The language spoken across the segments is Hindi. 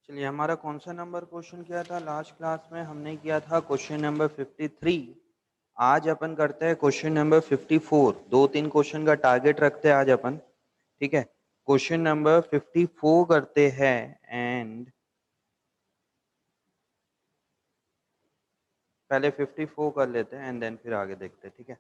चलिए, हमारा कौन सा नंबर क्वेश्चन किया था लास्ट क्लास में? हमने किया था क्वेश्चन नंबर 53। आज अपन करते हैं क्वेश्चन नंबर 54। 2-3 क्वेश्चन का टारगेट रखते हैं आज अपन। ठीक है, क्वेश्चन नंबर 54 करते हैं एंड पहले 54 कर लेते हैं एंड देन फिर आगे देखते हैं। ठीक है।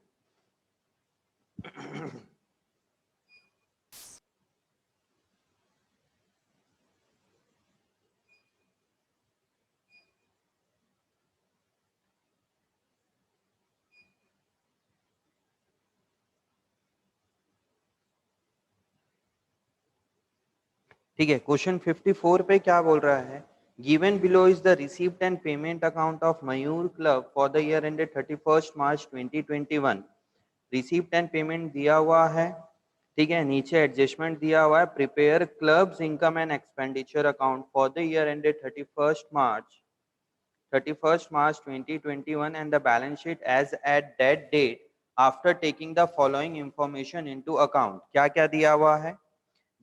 ठीक है, क्वेश्चन 54 पे क्या बोल रहा है? Given below is the received and payment account of Mayur club for the year ended 31 March 2021। Receipt and payment दिया हुआ है। ठीक है, नीचे एडजस्टमेंट दिया हुआ है। Prepare clubs income and expenditure account for the year ended 31st March 2021 and the balance sheet as at that date after taking the following information into account। क्या क्या दिया हुआ है?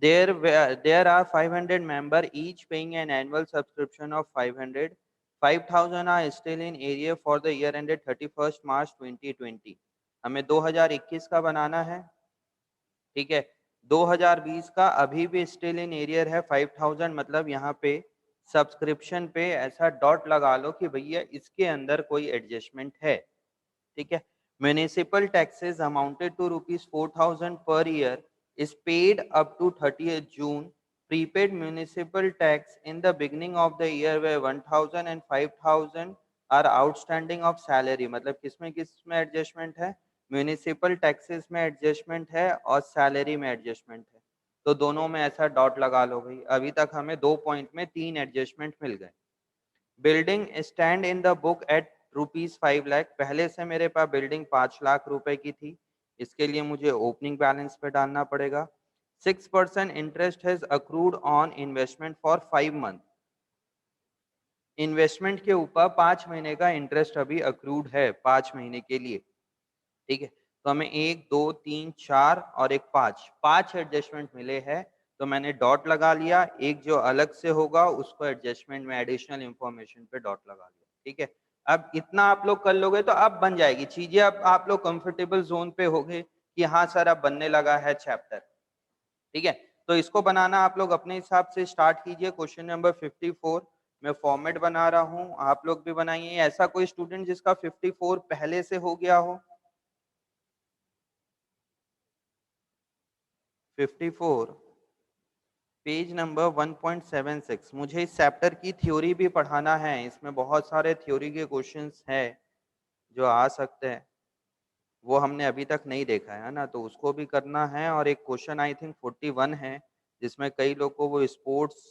There are 500 member each paying an annual subscription of 500. 5,000 are still in area for the year ended 31st March 2020। हमें 2021 का बनाना है। ठीक है, 2020 का अभी भी स्टिल इन एरियर है 5,000, मतलब यहाँ पे सब्सक्रिप्शन पे ऐसा डॉट लगा लो कि भैया इसके अंदर कोई एडजस्टमेंट है। ठीक है, municipal taxes amounted to ₹4,000 per year is paid up to 30th June। Prepaid municipal tax in the beginning of the year where 1,000 and 5,000 are outstanding of salary। मतलब किसमें एडजस्टमेंट है? म्यूनिसिपल टैक्सेस में एडजस्टमेंट है और सैलरी में एडजस्टमेंट है। तो दोनों में ऐसा डॉट लगा लो भाई। अभी तक हमें 2 पॉइंट में 3 एडजस्टमेंट मिल गए। Building stand in the book at ₹5 lakh. पहले से मेरे पास बिल्डिंग 5 लाख रुपए की थी। इसके लिए मुझे ओपनिंग बैलेंस पे डालना पड़ेगा। 6% interest has accrued on investment for 5 month. Investment के ऊपर 5 महीने का इंटरेस्ट अभी अक्रूड है 5 महीने के लिए। ठीक है, तो हमें 1, 2, 3, 4 और एक 5 एडजस्टमेंट मिले हैं। तो मैंने डॉट लगा लिया। एक जो अलग से होगा उसको एडजस्टमेंट में एडिशनल इंफॉर्मेशन पे डॉट लगा लिया। ठीक है, अब इतना आप लोग कर लोगे तो अब बन जाएगी चीजें। अब आप लोग कंफर्टेबल जोन पे होगे कि हाँ सर अब बनने लगा है चैप्टर। ठीक है, तो इसको बनाना आप लोग अपने हिसाब से स्टार्ट कीजिए। क्वेश्चन नंबर 54 मैं फॉर्मेट बना रहा हूँ, आप लोग भी बनाइए। ऐसा कोई स्टूडेंट जिसका 54 पहले से हो गया हो? 54 पेज नंबर 1.76। मुझे इस चैप्टर की थ्योरी भी पढ़ाना है। इसमें बहुत सारे थ्योरी के क्वेश्चंस हैं जो आ सकते हैं। वो हमने अभी तक नहीं देखा है ना, तो उसको भी करना है। और एक क्वेश्चन आई थिंक 41 है जिसमें कई लोग को वो स्पोर्ट्स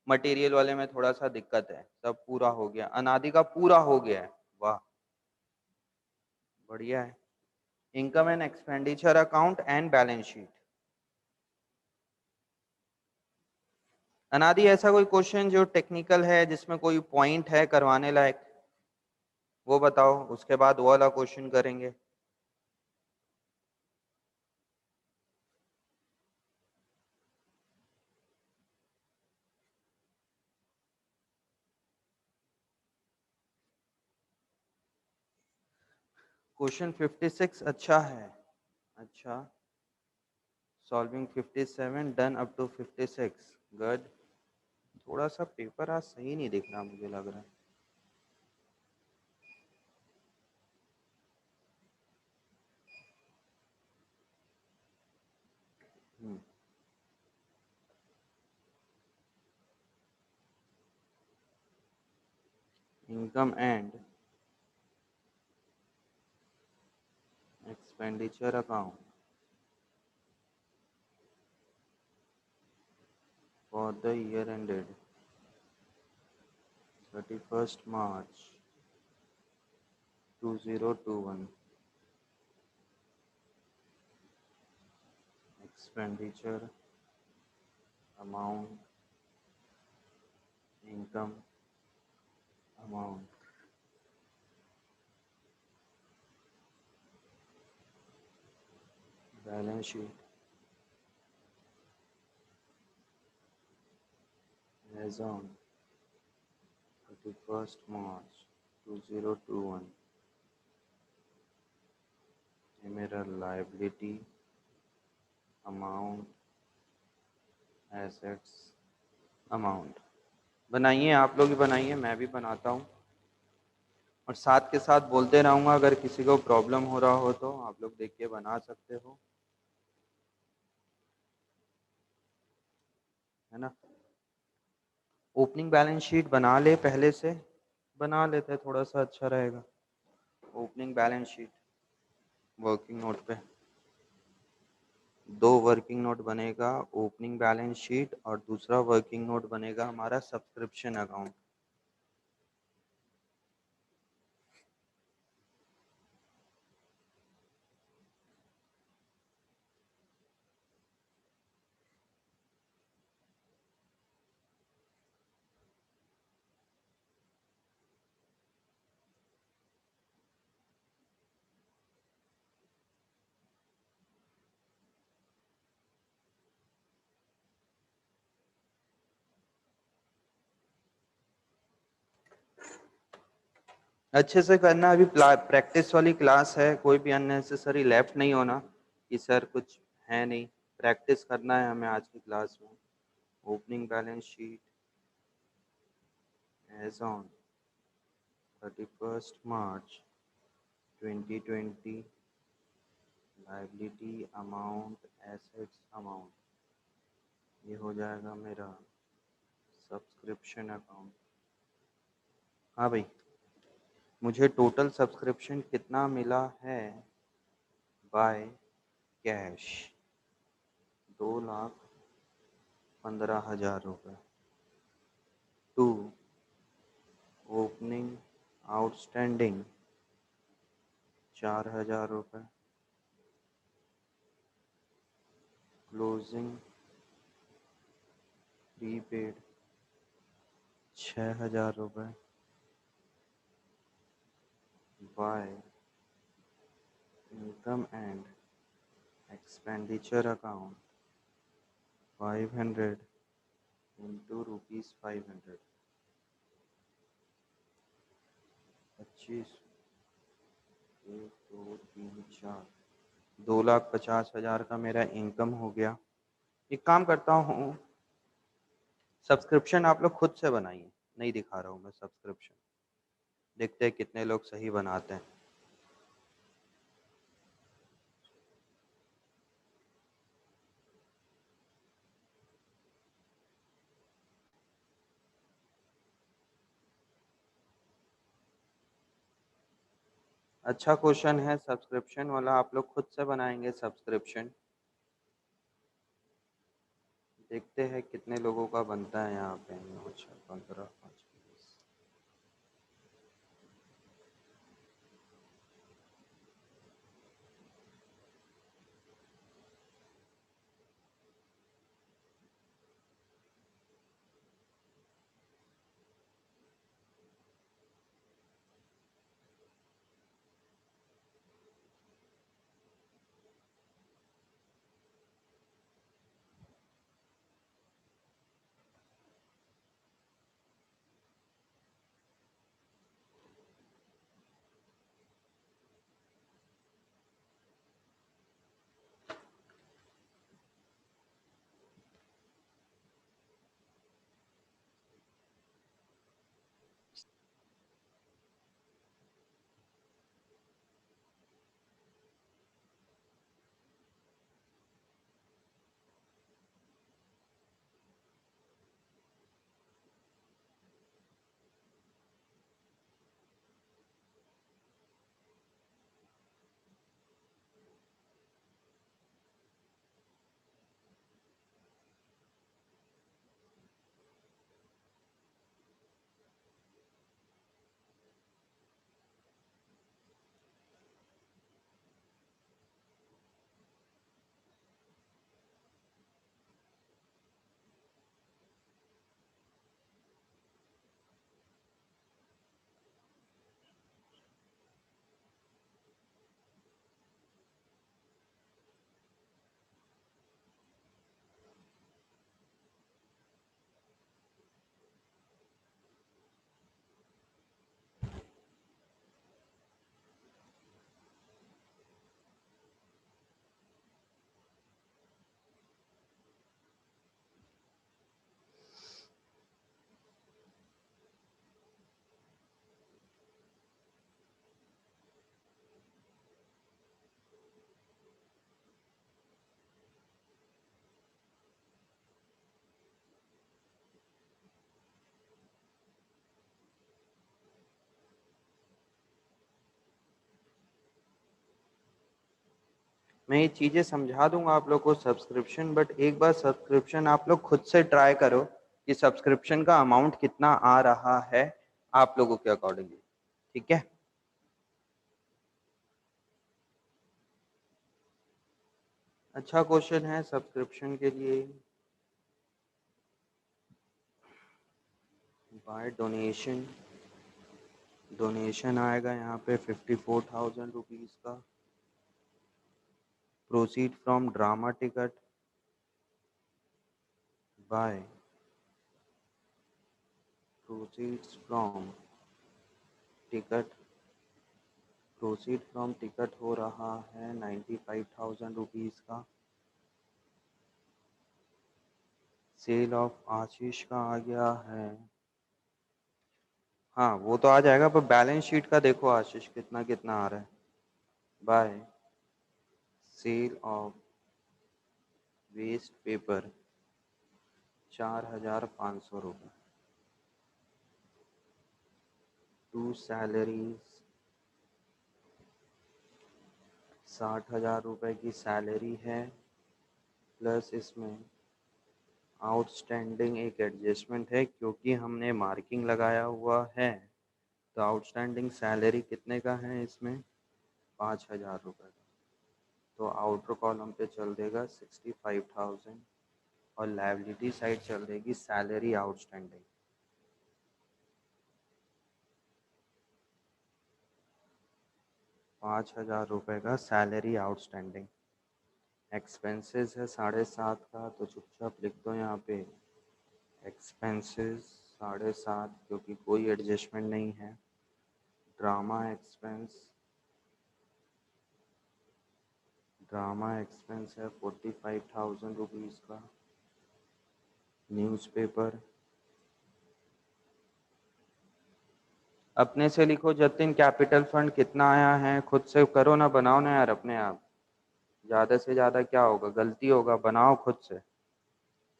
मटेरियल वाले में थोड़ा सा दिक्कत है। सब पूरा हो गया, अनादि का पूरा हो गया है। वाह, बढ़िया है। Income and expenditure account and balance sheet. अनादि ऐसा कोई क्वेश्चन जो टेक्निकल है जिसमें कोई पॉइंट है करवाने लायक, वो बताओ। उसके बाद वो वाला क्वेश्चन करेंगे। क्वेश्चन 56 अच्छा है। अच्छा, solving 57 done up to 56 good. थोड़ा सा पेपर आज सही नहीं दिख रहा, मुझे लग रहा है। Income and expenditure account for the year ended 31st March 2021। Expenditure amount, income amount, balance sheet as on 31st March 2021, ये मेरा लाइबिलिटी अमाउंट एसेट्स अमाउंट। बनाइए, आप लोग ही बनाइए, मैं भी बनाता हूँ और साथ के साथ बोलते रहूँगा। अगर किसी को प्रॉब्लम हो रहा हो तो आप लोग देख के बना सकते हो, है ना। ओपनिंग बैलेंस शीट बना ले, पहले से बना लेते, थोड़ा सा अच्छा रहेगा। Opening balance sheet working note पे 2 वर्किंग नोट बनेगा, ओपनिंग बैलेंस शीट, और दूसरा वर्किंग नोट बनेगा हमारा सब्सक्रिप्शन अकाउंट। अच्छे से करना, अभी प्रैक्टिस वाली क्लास है, कोई भी अननेसेसरी लेफ्ट नहीं होना कि सर कुछ है नहीं। प्रैक्टिस करना है हमें आज की क्लास में। Opening balance sheet as on 31st March 2020, liability amount assets amount, ये हो जाएगा मेरा सब्सक्रिप्शन अकाउंट। हाँ भाई, मुझे टोटल सब्सक्रिप्शन कितना मिला है बाय कैश? 2,15,000 रुपये। टू ओपनिंग आउटस्टैंडिंग 4,000 रुपये। क्लोजिंग प्रीपेड 6,000 रुपये by income and expenditure account 500 into ₹500, 25, 1, 2, 3, 4, 2,50,000 का मेरा इनकम हो गया। एक काम करता हूँ, सब्सक्रिप्शन आप लोग खुद से बनाइए, नहीं दिखा रहा हूँ मैं सब्सक्रिप्शन, देखते हैं कितने लोग सही बनाते हैं। अच्छा क्वेश्चन है सब्सक्रिप्शन वाला, आप लोग खुद से बनाएंगे सब्सक्रिप्शन। देखते हैं कितने लोगों का बनता है यहाँ पे। 9, 6, 15, 5, 20। मैं ये चीज़ें समझा दूंगा आप लोग को सब्सक्रिप्शन, बट एक बार सब्सक्रिप्शन आप लोग खुद से ट्राई करो कि सब्सक्रिप्शन का अमाउंट कितना आ रहा है आप लोगों के अकॉर्डिंगली, ठीक है। अच्छा क्वेश्चन है सब्सक्रिप्शन के लिए। बाय डोनेशन, डोनेशन आएगा यहाँ पे 54,000 रुपीज़ का। Proceed from drama ticket by, proceeds from ticket, proceed from ticket हो रहा है 95,000 रुपीज़ का। सेल ऑफ आशीष का आ गया है, हाँ वो तो आ जाएगा, पर बैलेंस शीट का देखो आशीष कितना कितना आ रहा है। By sale of waste paper 4,500 रुपये। टू सैलरीज 60,000 रुपये की सैलरी है, प्लस इसमें आउटस्टैंडिंग एक एडजस्टमेंट है क्योंकि हमने मार्किंग लगाया हुआ है, तो आउटस्टैंडिंग सैलरी कितने का है इसमें 5,000 रुपये का। तो आउटर कॉलम पे चल देगा 65,000 और लायबिलिटी साइड चल देगी सैलरी आउटस्टैंडिंग। 5,000 रुपये का सैलरी आउटस्टैंडिंग। एक्सपेंसेस है 7.5 का, तो चुपचाप लिख दो यहाँ पे एक्सपेंसेस 7.5 क्योंकि कोई एडजस्टमेंट नहीं है। ड्रामा एक्सपेंस, ड्रामा एक्सपेंस है 45,000 रुपीज़ का। न्यूज़पेपर अपने से लिखो जतिन, कैपिटल फंड कितना आया है खुद से करो ना, बनाओ ना यार अपने आप, ज़्यादा से ज़्यादा क्या होगा, गलती होगा, बनाओ खुद से।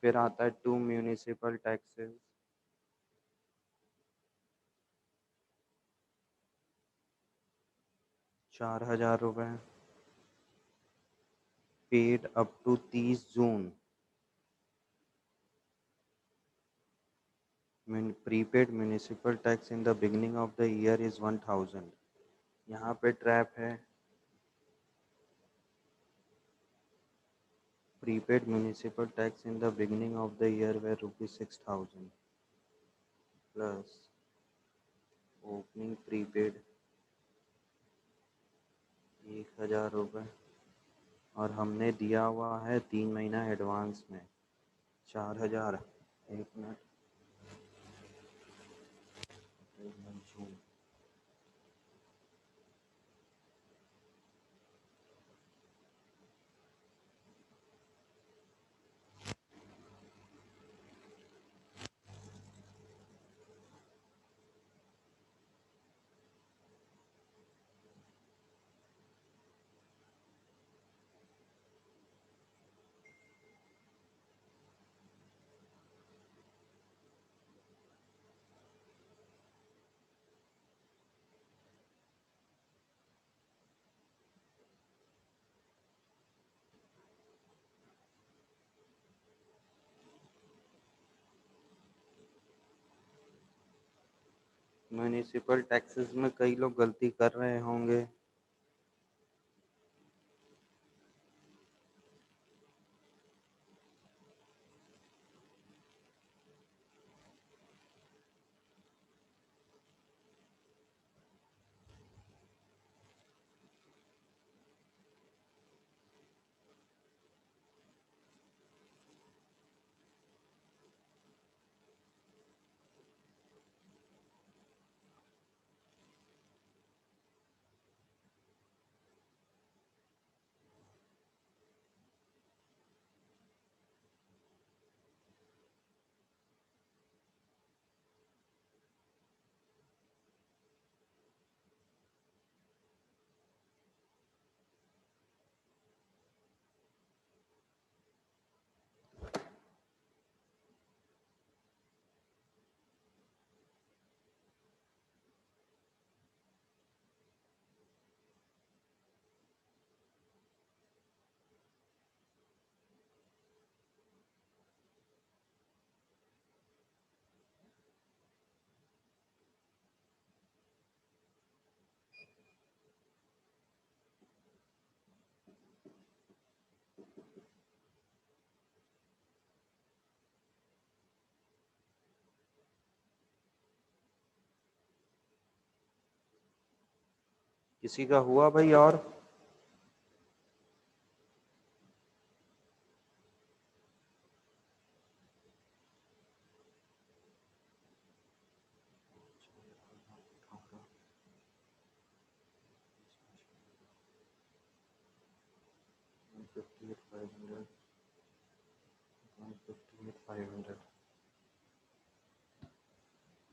फिर आता है टू म्यूनिसिपल टैक्सेस, 4,000 रुपये। Paid up to 30 June, prepaid municipal tax in the beginning of the year is 1,000। यहाँ पे ट्रैप है, prepaid municipal tax in the beginning of the year were rupees 6,000 plus opening prepaid 1,000 रुपये, और हमने दिया हुआ है 3 महीना एडवांस में 4,000। एक मिनट, जून म्यूनिसिपल टैक्सेस में कई लोग गलती कर रहे होंगे। किसी का हुआ भाई? और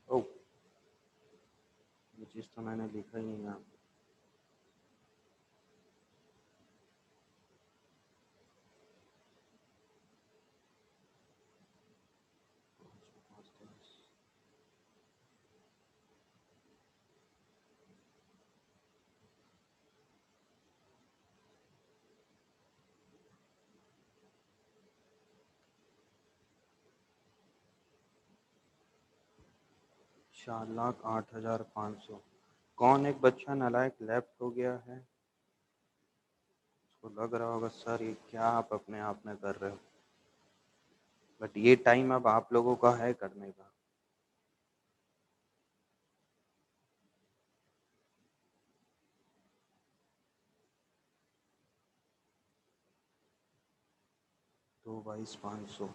ओ, ये चीज़ तो मैंने लिखा ही नहीं यहाँ। चार लाख 8,500। कौन एक बच्चा नालायक लेफ्ट हो गया है? उसको लग रहा होगा सर ये क्या आप अपने आप में कर रहे हो, बट ये टाइम अब आप लोगों का है करने का। तो 22,500।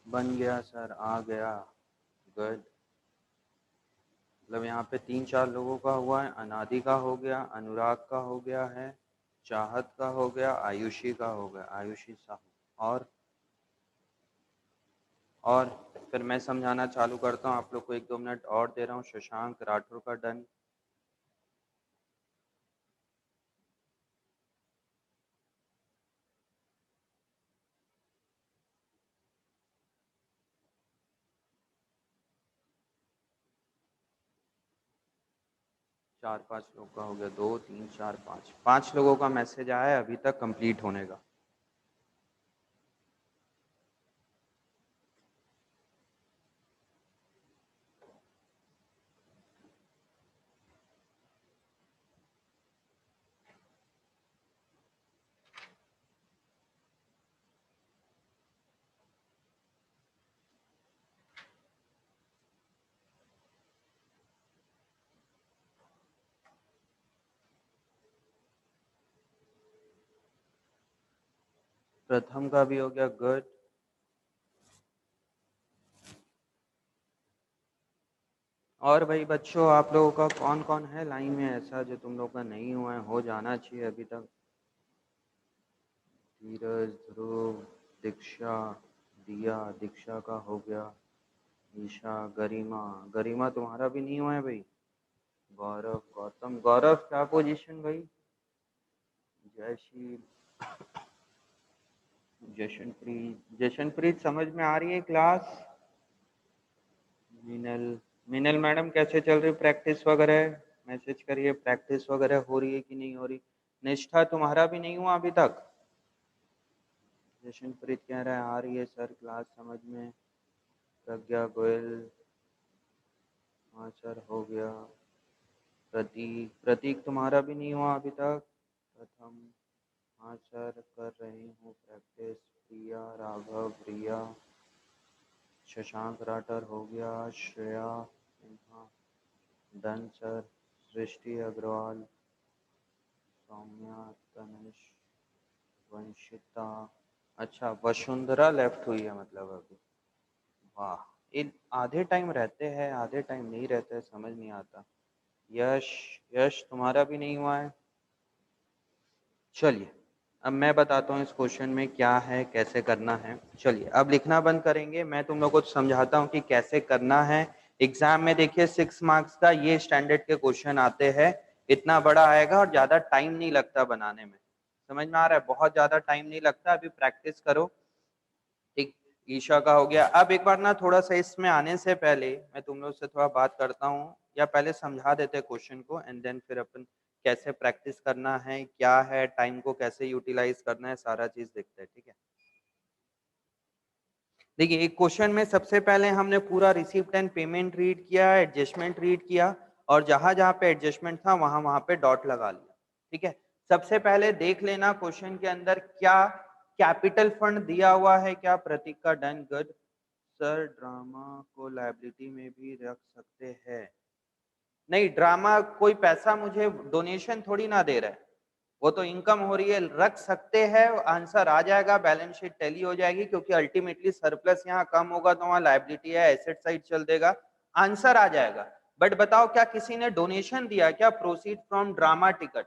बन गया सर, आ गया। गुड। मतलब यहाँ पे 3-4 लोगों का हुआ है। अनादि का हो गया, अनुराग का हो गया है, चाहत का हो गया, आयुषी का हो गया, आयुषी साहू। और फिर मैं समझाना चालू करता हूँ, आप लोग को 1-2 मिनट और दे रहा हूँ। शशांक राठौर का डन। 4-5 लोग का हो गया। 2 3 4 5, 5 लोगों का मैसेज आया है अभी तक कंप्लीट होने का। प्रथम का भी हो गया। गुड। और भाई बच्चों, आप लोगों का कौन कौन है लाइन में ऐसा जो तुम लोग का नहीं हुआ है, हो जाना चाहिए अभी तक? धीरज, ध्रुव, दीक्षा, दिया, दीक्षा का हो गया। ईशा, गरिमा, गरिमा तुम्हारा भी नहीं हुआ है भाई। गौरव, गौतम, गौरव क्या पोजीशन भाई? जयशील, जशनप्रीत, जशनप्रीत समझ में आ रही है क्लास? मीनल, मीनल मैडम कैसे चल रही प्रैक्टिस वगैरह? मैसेज करिए, प्रैक्टिस वगैरह हो रही है कि नहीं हो रही? निष्ठा तुम्हारा भी नहीं हुआ अभी तक? जशनप्रीत कह रहा है आ रही है सर क्लास समझ में। प्रज्ञा गोयल, हाँ सर हो गया। प्रतीक, प्रतीक तुम्हारा भी नहीं हुआ अभी तक? प्रथम, हाँ सर कर रही हूँ प्रैक्टिस। प्रिया, राघव, प्रिया, शशांक राठौर हो गया। Shreya Sinha done sir. सृष्टि अग्रवाल, सौम्या, तनिष, वंशिता, अच्छा वसुंधरा लेफ्ट हुई है मतलब अभी। वाह, ये आधे टाइम रहते हैं आधे टाइम नहीं रहते, समझ नहीं आता। यश, यश तुम्हारा भी नहीं हुआ है। चलिए अब मैं बताता हूँ इस क्वेश्चन में क्या है, कैसे करना है। चलिए अब लिखना बंद करेंगे, मैं तुम लोगों को समझाता हूँ कि कैसे करना है। एग्जाम में देखिए 6 मार्क्स का ये स्टैंडर्ड के क्वेश्चन आते हैं, इतना बड़ा आएगा और ज्यादा टाइम नहीं लगता बनाने में। समझ में आ रहा है, बहुत ज्यादा टाइम नहीं लगता, अभी प्रैक्टिस करो। ठीक, ईशा का हो गया। अब एक बार ना थोड़ा सा इसमें आने से पहले मैं तुम लोग से थोड़ा बात करता हूँ, या पहले समझा देते हैं क्वेश्चन को एंड देन फिर अपन कैसे प्रैक्टिस करना है, क्या है, टाइम को कैसे यूटिलाइज करना है, सारा चीज देखते हैं। ठीक है, देखिए एक क्वेश्चन में सबसे पहले हमने पूरा रिसीप्ट एंड पेमेंट रीड किया, एडजस्टमेंट रीड किया, और जहां जहां पे एडजस्टमेंट था वहां वहां पे डॉट लगा लिया। ठीक है, सबसे पहले देख लेना क्वेश्चन के अंदर क्या कैपिटल फंड दिया हुआ है क्या। प्रतीक का डन, गुड। सर ड्रामा को लाइबिलिटी में भी रख सकते हैं? नहीं, ड्रामा कोई पैसा मुझे डोनेशन थोड़ी ना दे रहा है, वो तो इनकम हो रही है। रख सकते हैं, आंसर आ जाएगा, बैलेंस शीट टैली हो जाएगी, क्योंकि अल्टीमेटली सरप्लस यहाँ कम होगा तो वहाँ लाइबिलिटी है, एसेट साइड चल देगा, आंसर आ जाएगा। बट बताओ क्या किसी ने डोनेशन दिया क्या? प्रोसीड फ्रॉम ड्रामा टिकट,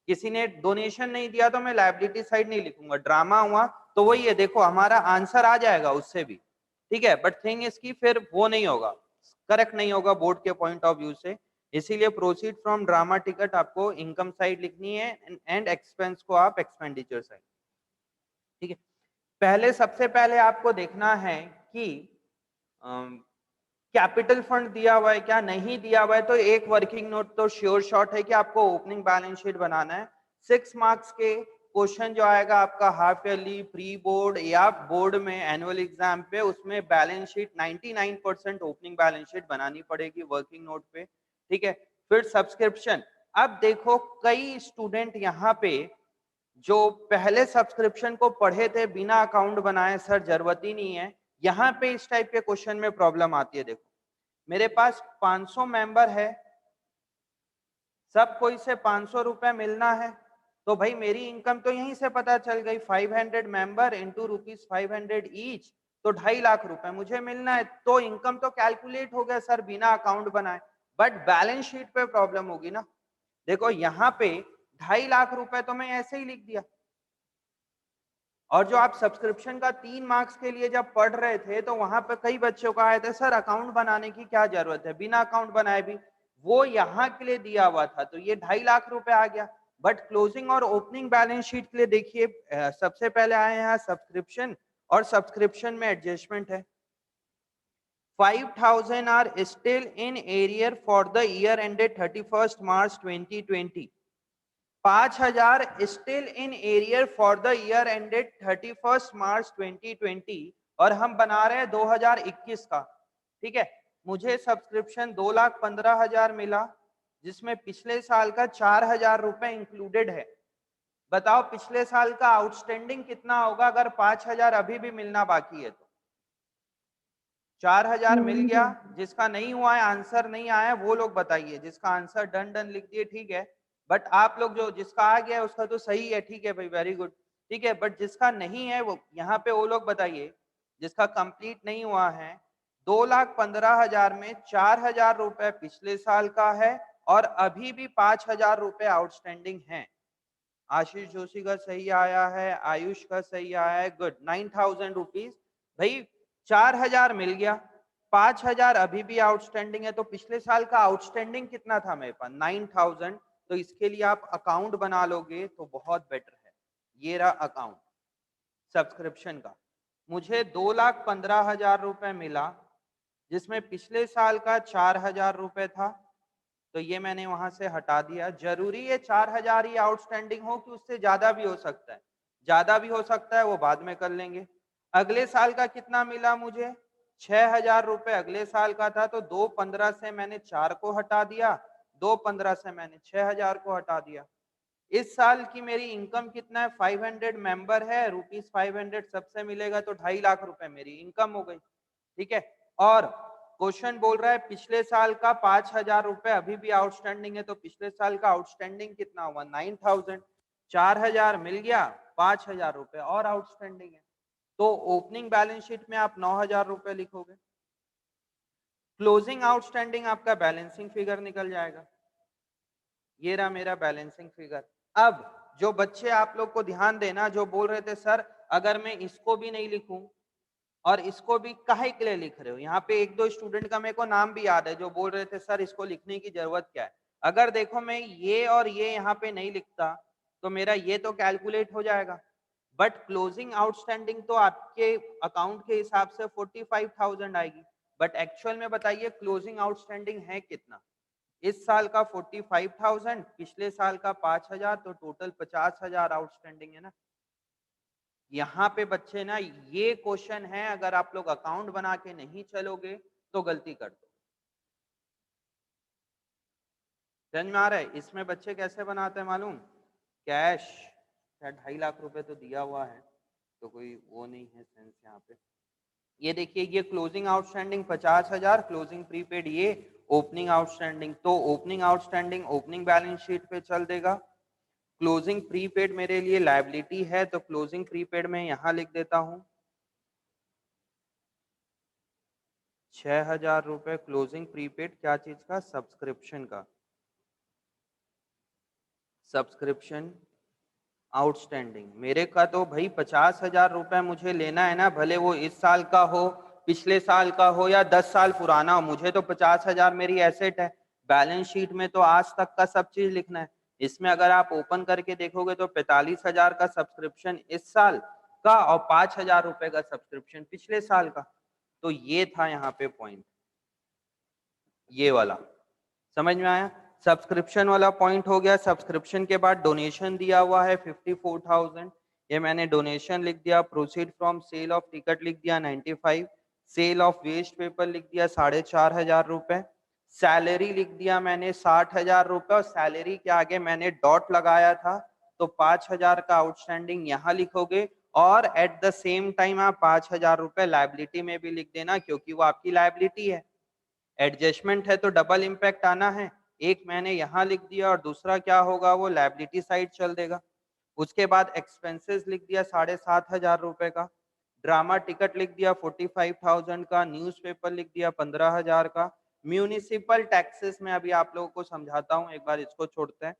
किसी ने डोनेशन नहीं दिया तो मैं लाइबिलिटी साइड नहीं लिखूंगा। ड्रामा हुआ तो वही है, देखो हमारा आंसर आ जाएगा उससे भी। ठीक है, बट थिंग इसकी फिर वो नहीं होगा, करेक्ट नहीं होगा बोर्ड के पॉइंट ऑफ व्यू से। इसीलिए प्रोसीड फ्रॉम ड्रामा टिकट आपको इनकम साइड लिखनी है एंड एक्सपेंस को आप एक्सपेंडिचर साइड। ठीक है, पहले सबसे पहले आपको देखना है कि कैपिटल फंड दिया हुआ है क्या, नहीं दिया हुआ है तो एक वर्किंग नोट तो श्योर शॉट है कि आपको ओपनिंग बैलेंस शीट बनाना है। 6 मार्क्स के क्वेश्चन जो आएगा आपका हाफ ईयरली, प्री बोर्ड या बोर्ड में एनुअल एग्जाम पे, उसमें balance sheet 99% opening balance sheet बनानी पड़ेगी वर्किंग नोट पे। ठीक है, फिर सब्सक्रिप्शन। अब देखो कई स्टूडेंट यहाँ पे जो पहले सब्सक्रिप्शन को पढ़े थे बिना अकाउंट बनाए, सर जरूरत ही नहीं है, यहाँ पे इस टाइप के क्वेश्चन में प्रॉब्लम आती है। देखो मेरे पास 500 मेंबर है, सब कोई से 500 रुपए मिलना है, तो भाई मेरी इनकम तो यहीं से पता चल गई, 500 मेंबर इंटू ₹500 ईच, तो 2.5 लाख रुपए मुझे मिलना है। तो इनकम तो कैलकुलेट हो गया सर बिना अकाउंट बनाए, बट बैलेंस शीट पे प्रॉब्लम होगी ना। देखो यहाँ पे 2.5 लाख रुपए तो मैं ऐसे ही लिख दिया, और जो आप सब्सक्रिप्शन का 3 मार्क्स के लिए जब पढ़ रहे थे तो वहां पर कई बच्चों का आया था सर अकाउंट बनाने की क्या जरूरत है, बिना अकाउंट बनाए भी वो यहाँ के लिए दिया हुआ था, तो ये 2.5 लाख रुपए आ गया। बट क्लोजिंग और ओपनिंग बैलेंस शीट के लिए देखिए सबसे पहले आए यहाँ सब्सक्रिप्शन, और सब्सक्रिप्शन में एडजस्टमेंट है। 5,000 are still in arrear for the year ended 31st March 2020। 5,000 still in arrear for the year ended 31st March 2020, और हम बना रहे हैं 2021 का। ठीक है, मुझे सब्सक्रिप्शन 2,15,000 मिला, जिसमें पिछले साल का 4,000 रुपए इंक्लूडेड है। बताओ पिछले साल का आउटस्टैंडिंग कितना होगा अगर 5,000 अभी भी मिलना बाकी है तो? 4,000 मिल गया। जिसका नहीं हुआ है, आंसर नहीं आया, वो लोग बताइए, जिसका आंसर डन डन लिख दिए ठीक है। बट आप लोग जो जिसका आ गया है उसका तो सही है, ठीक है भाई, वेरी गुड। ठीक है, बट जिसका नहीं है वो यहाँ पे वो लोग बताइए, जिसका कंप्लीट नहीं हुआ है। 2,15,000 में 4,000 रुपए पिछले साल का है, और अभी भी 5,000 रुपए आउटस्टैंडिंग है। आशीष जोशी का सही आया है, आयुष का सही आया है, गुड। 9,000 रुपीज भाई, 4,000 मिल गया, 5,000 अभी भी आउटस्टैंडिंग है, तो पिछले साल का आउटस्टैंडिंग कितना था मेरे पास? 9,000। तो इसके लिए आप अकाउंट बना लोगे तो बहुत बेटर है। ये रहा अकाउंट सब्सक्रिप्शन का। मुझे 2,15,000 रुपए मिला, जिसमें पिछले साल का 4,000 रुपए था, तो ये मैंने वहां से हटा दिया। जरूरी है 4,000 ही आउटस्टैंडिंग हो कि उससे ज्यादा भी हो सकता है? ज्यादा भी हो सकता है, वो बाद में कर लेंगे। अगले साल का कितना मिला मुझे? 6,000 रुपए अगले साल का था, तो 2,15 से मैंने 4 को हटा दिया, 2,15 से मैंने 6,000 को हटा दिया। इस साल की मेरी इनकम कितना है? 500 मेंबर है, ₹500 सबसे मिलेगा, तो 2.5 लाख रुपए मेरी इनकम हो गई। ठीक है, और क्वेश्चन बोल रहा है पिछले साल का 5,000 रुपए अभी भी आउटस्टैंडिंग है, तो पिछले साल का आउटस्टैंडिंग कितना हुआ? 9,000। 4,000 मिल गया, 5,000 रुपए और आउटस्टैंडिंग है, तो ओपनिंग बैलेंस शीट में आप 9,000 रुपए लिखोगे, क्लोजिंग आउटस्टैंडिंग आपका बैलेंसिंग फिगर निकल जाएगा। ये रहा मेरा बैलेंसिंग फिगर। अब जो बच्चे आप लोग को ध्यान देना, जो बोल रहे थे सर अगर मैं इसको भी नहीं लिखूं और इसको भी काहे के लिए लिख रहे हो, यहाँ पे एक दो स्टूडेंट का मेरे को नाम भी याद है जो बोल रहे थे सर इसको लिखने की जरूरत क्या है। अगर देखो मैं ये और ये यहाँ पे नहीं लिखता तो मेरा ये तो कैलकुलेट हो जाएगा, बट क्लोजिंग आउटस्टैंडिंग तो आपके अकाउंट के हिसाब से 45,000 आएगी, बट एक्चुअल में बताइए क्लोजिंग आउटस्टैंडिंग है कितना। इस साल का 45,000, पिछले साल का 5,000, तो टोटल 50,000 आउटस्टैंडिंग है ना। यहाँ पे बच्चे ना ये क्वेश्चन है, अगर आप लोग अकाउंट बना के नहीं चलोगे तो गलती कर दो। समझ में आ रहा है? इसमें बच्चे कैसे बनाते हैं मालूम? कैश 2.5 लाख रुपए तो दिया हुआ है, तो कोई वो नहीं है सेंस यहाँ पे। ये देखिए ये क्लोजिंग आउटस्टैंडिंग 50,000, क्लोजिंग प्रीपेड ये ओपनिंग आउटस्टैंडिंग, तो opening outstanding opening balance sheet पे चल देगा। क्लोजिंग प्रीपेड मेरे लिए लायबिलिटी है, तो क्लोजिंग प्रीपेड में यहां लिख देता हूं 6,000 रुपए क्लोजिंग प्रीपेड, क्या चीज का? सब्सक्रिप्शन का, सब्सक्रिप्शन आउटस्टैंडिंग। मेरे का तो भाई 50,000 रुपए मुझे लेना है ना, भले वो इस साल का हो, पिछले साल का हो या 10 साल पुराना हो, मुझे तो 50,000 मेरी एसेट है। बैलेंस शीट में तो आज तक का सब चीज लिखना है। इसमें अगर आप ओपन करके देखोगे तो 45,000 का सब्सक्रिप्शन इस साल का और 5,000 रुपए का सब्सक्रिप्शन पिछले साल का। तो ये था यहाँ पे पॉइंट, ये वाला समझ में आया? सब्सक्रिप्शन वाला पॉइंट हो गया। सब्सक्रिप्शन के बाद डोनेशन दिया हुआ है 54,000, ये मैंने डोनेशन लिख दिया। Proceed from sale of ticket लिख दिया 95, सेल ऑफ वेस्ट पेपर लिख दिया 4,500 रुपए, सैलरी लिख दिया मैंने 60,000 रुपए, और सैलरी के आगे मैंने डॉट लगाया था, तो 5,000 का आउटस्टैंडिंग यहाँ लिखोगे, और एट द सेम टाइम आप 5,000 रुपए लाइबिलिटी में भी लिख देना, क्योंकि वो आपकी लाइबिलिटी है। एडजस्टमेंट है तो डबल इम्पैक्ट आना है, एक मैंने यहाँ लिख दिया और दूसरा क्या होगा वो लायबिलिटी साइड चल देगा। उसके बाद एक्सपेंसेस लिख दिया 7,500 रुपए का, ड्रामा टिकट लिख दिया 45,000 का, न्यूज़पेपर लिख दिया 15,000 का। म्यूनिसिपल टैक्सेस में अभी आप लोगों को समझाता हूँ, एक बार इसको छोड़ते हैं।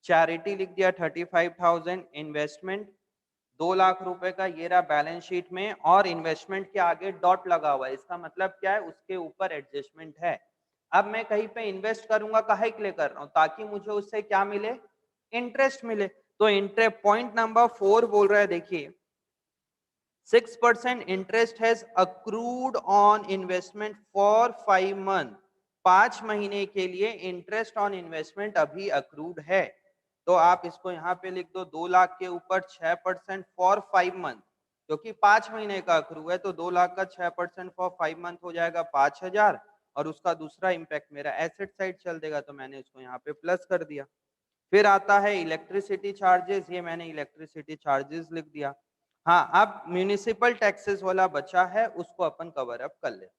चैरिटी लिख दिया 35,000, इन्वेस्टमेंट 2 लाख रुपए का, ये रहा बैलेंस शीट में, और इन्वेस्टमेंट के आगे डॉट लगा हुआ है, इसका मतलब क्या है? उसके ऊपर एडजस्टमेंट है। अब मैं कहीं पे इन्वेस्ट करूंगा, काहे के लिए कर रहा हूं? ताकि मुझे उससे क्या मिले? इंटरेस्ट मिले। तो इंटरेस्ट पॉइंट नंबर 4 बोल रहा है, देखिए 6% interest has accrued on investment for 5 month, 5 महीने के लिए इंटरेस्ट ऑन इन्वेस्टमेंट अभी अक्रूड है। तो आप इसको यहाँ पे लिख दो, 2 लाख के ऊपर 6% फॉर 5 मंथ, क्योंकि 5 महीने का अक्रू है, तो 2 लाख का 6% फॉर 5 मंथ हो जाएगा 5,000, और उसका दूसरा इम्पैक्ट मेरा एसेट साइड चल देगा, तो मैंने इसको यहाँ पे प्लस कर दिया। फिर आता है इलेक्ट्रिसिटी चार्जेस, ये मैंने इलेक्ट्रिसिटी चार्जेस लिख दिया। हाँ, अब म्यूनिसिपल टैक्सेस वाला बचा है, उसको अपन कवर अप कर लेते हैं।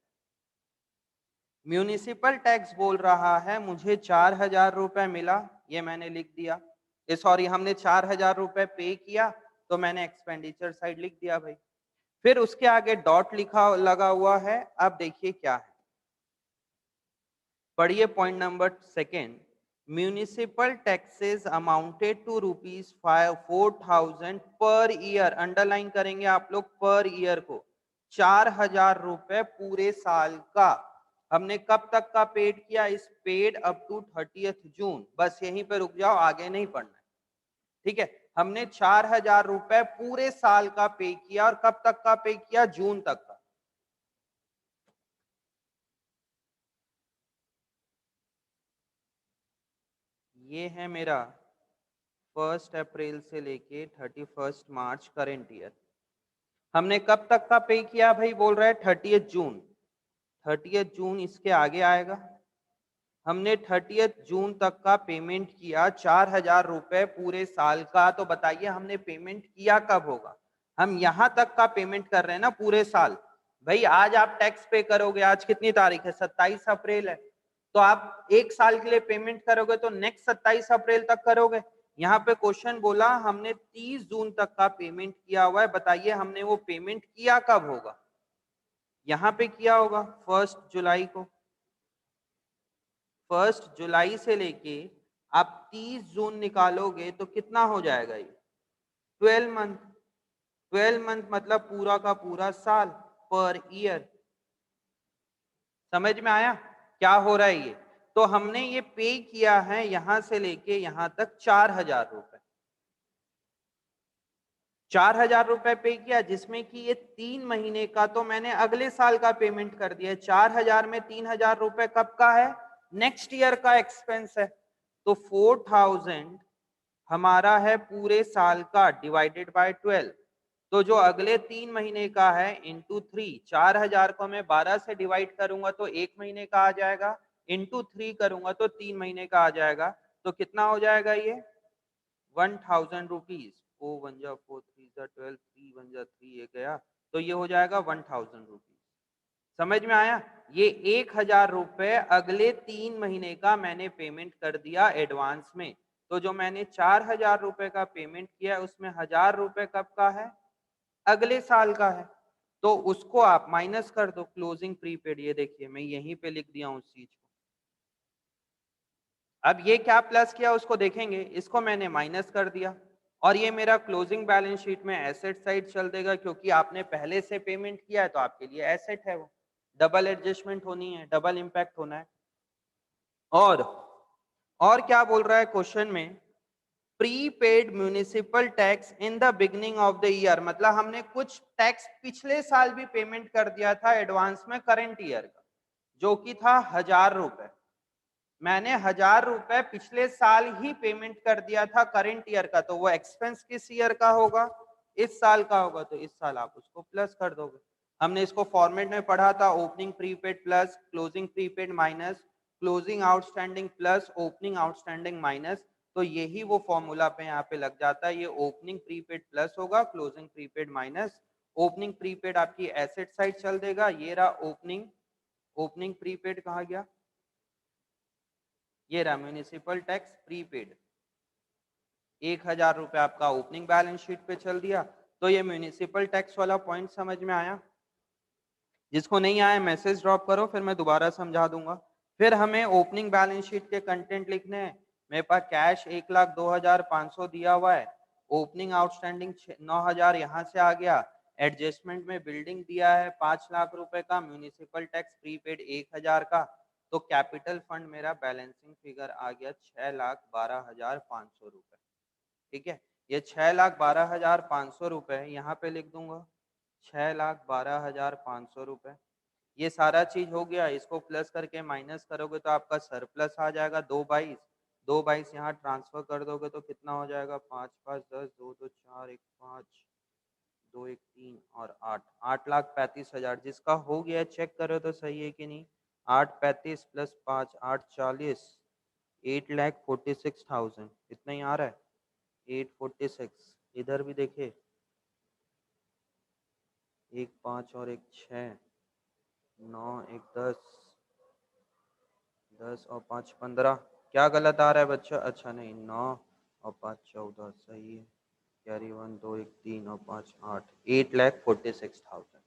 म्यूनिसिपल टैक्स बोल रहा है मुझे 4,000 रुपए मिला, ये मैंने लिख दिया। सॉरी, हमने 4,000 रुपए पे किया, तो मैंने एक्सपेंडिचर साइड लिख दिया भाई। फिर उसके आगे डॉट लिखा लगा हुआ है। अब देखिए क्या है, पढ़िए point number 2, municipal taxes amounted to ₹4,000 per year, underline करेंगे आप लोग पर ईयर को, 4,000 रुपए पूरे साल का। हमने कब तक का पेड किया? इस पेड अप टू 30th जून, बस यहीं पे रुक जाओ, आगे नहीं पढ़ना है, ठीक है? हमने 4,000 रुपए पूरे साल का पे किया, और कब तक का पे किया? जून तक का। ये है मेरा 1 अप्रैल से लेके 31 मार्च करेंट ईयर। हमने कब तक का पे किया भाई? बोल रहा है 30th जून। 30th जून इसके आगे आएगा। हमने 30th जून तक का पेमेंट किया 4,000 रुपए पूरे साल का, तो बताइए हमने पेमेंट किया कब होगा? हम यहां तक का पेमेंट कर रहे हैं ना पूरे साल। भाई आज आप टैक्स पे करोगे, आज कितनी तारीख है? 27 अप्रैल है, तो आप एक साल के लिए पेमेंट करोगे तो नेक्स्ट 27 अप्रैल तक करोगे। यहाँ पे क्वेश्चन बोला हमने 30 जून तक का पेमेंट किया हुआ है, बताइए हमने वो पेमेंट किया कब होगा? यहाँ पे किया होगा 1 जुलाई को। 1 जुलाई से लेके आप 30 जून निकालोगे तो कितना हो जाएगा ये? 12 मंथ। 12 मंथ मतलब पूरा का पूरा साल, पर ईयर। समझ में आया क्या हो रहा है ये? तो हमने ये पे किया है यहां से लेके यहां तक 4,000 रुपए। 4,000 रुपए पे किया, जिसमें कि ये 3 महीने का तो मैंने अगले साल का पेमेंट कर दिया। 4,000 में 3,000 रुपए कब का है? नेक्स्ट ईयर का एक्सपेंस है। तो 4,000 हमारा है पूरे साल का डिवाइडेड बाय 12। तो जो अगले 3 महीने का है इंटू 3, 4,000 को मैं 12 से डिवाइड करूंगा तो 1 महीने का आ जाएगा, इंटू 3 करूंगा तो 3 महीने का आ जाएगा। तो कितना हो जाएगा ये? 1,000 रुपीज। 4 1 जा 4 3 जा 12, 3 1 जा 3, ये गया तो ये हो जाएगा 1,000 रुपीज। समझ में आया? ये 1,000 रुपए अगले 3 महीने का मैंने पेमेंट कर दिया एडवांस में। तो जो मैंने 4,000 रुपए का पेमेंट किया उसमें 1,000 रुपए कब का है? अगले साल का है। तो उसको आप माइनस कर दो क्लोजिंग प्रीपेड। ये देखिए मैं यहीं पे लिख दिया हूं उस चीज को। अब ये क्या प्लस किया उसको देखेंगे, इसको मैंने माइनस कर दिया और ये मेरा क्लोजिंग बैलेंस शीट में एसेट साइड चल देगा, क्योंकि आपने पहले से पेमेंट किया है तो आपके लिए एसेट है वो। डबल एडजस्टमेंट होनी है, डबल इंपैक्ट होना है। और क्या बोल रहा है क्वेश्चन में? Prepaid municipal tax in the beginning of the year, मतलब हमने कुछ टैक्स पिछले साल भी पेमेंट कर दिया था एडवांस में करंट ईयर का, जो कि था 1,000 रुपए। मैंने 1,000 रुपए पिछले साल ही पेमेंट कर दिया था करंट ईयर का, तो वो एक्सपेंस किस ईयर का होगा? इस साल का होगा। तो इस साल आप उसको प्लस कर दोगे। हमने इसको फॉर्मेट में पढ़ा था, opening prepaid plus closing prepaid minus closing outstanding plus opening outstanding minus. तो यही वो फॉर्मूला पे यहाँ पे लग जाता है। ये ओपनिंग प्रीपेड प्लस होगा closing prepaid minus opening prepaid, आपकी एसेट साइड चल देगा। ये रहा ओपनिंग, ओपनिंग प्रीपेड कहा गया, ये रहा म्यूनिसिपल टैक्स प्रीपेड। 1,000 रुपए आपका ओपनिंग बैलेंस शीट पे चल दिया। तो ये म्यूनिसिपल टैक्स वाला पॉइंट समझ में आया? जिसको नहीं आया मैसेज ड्रॉप करो, फिर मैं दोबारा समझा दूंगा। फिर हमें ओपनिंग बैलेंस शीट के कंटेंट लिखने हैं। मेरे पास कैश 1,02,500 दिया हुआ है, ओपनिंग आउटस्टैंडिंग 9,000 यहाँ से आ गया, एडजस्टमेंट में बिल्डिंग दिया है 5 लाख रुपए का, म्यूनिसिपल टैक्स प्रीपेड 1,000 का। तो कैपिटल फंड मेरा बैलेंसिंग फिगर आ गया 6,12,500 रुपए। ठीक है, ये 6,12,500 रुपए यहाँ पे लिख दूंगा, 6,12,500 रुपए। ये सारा चीज हो गया, इसको प्लस करके माइनस करोगे तो आपका सरप्लस आ जाएगा 2,22। 2,22 यहाँ ट्रांसफर कर दोगे तो कितना हो जाएगा? 5 5 10, 2 2 4 1 5, 2 1 3 और 8, 8,35,000। जिसका हो गया चेक करो तो सही है कि नहीं। 8,35 प्लस 5 8,40, 8,46,000 इतना ही आ रहा है। 846 इधर भी देखे, 1 5 और 1 6, 9 1 10, 10 और 5 15। क्या गलत आ रहा है बच्चा? अच्छा नहीं, 9 और 5 14 सही है। कैरी 1 2 1 3 और 5 8, 8,46,000।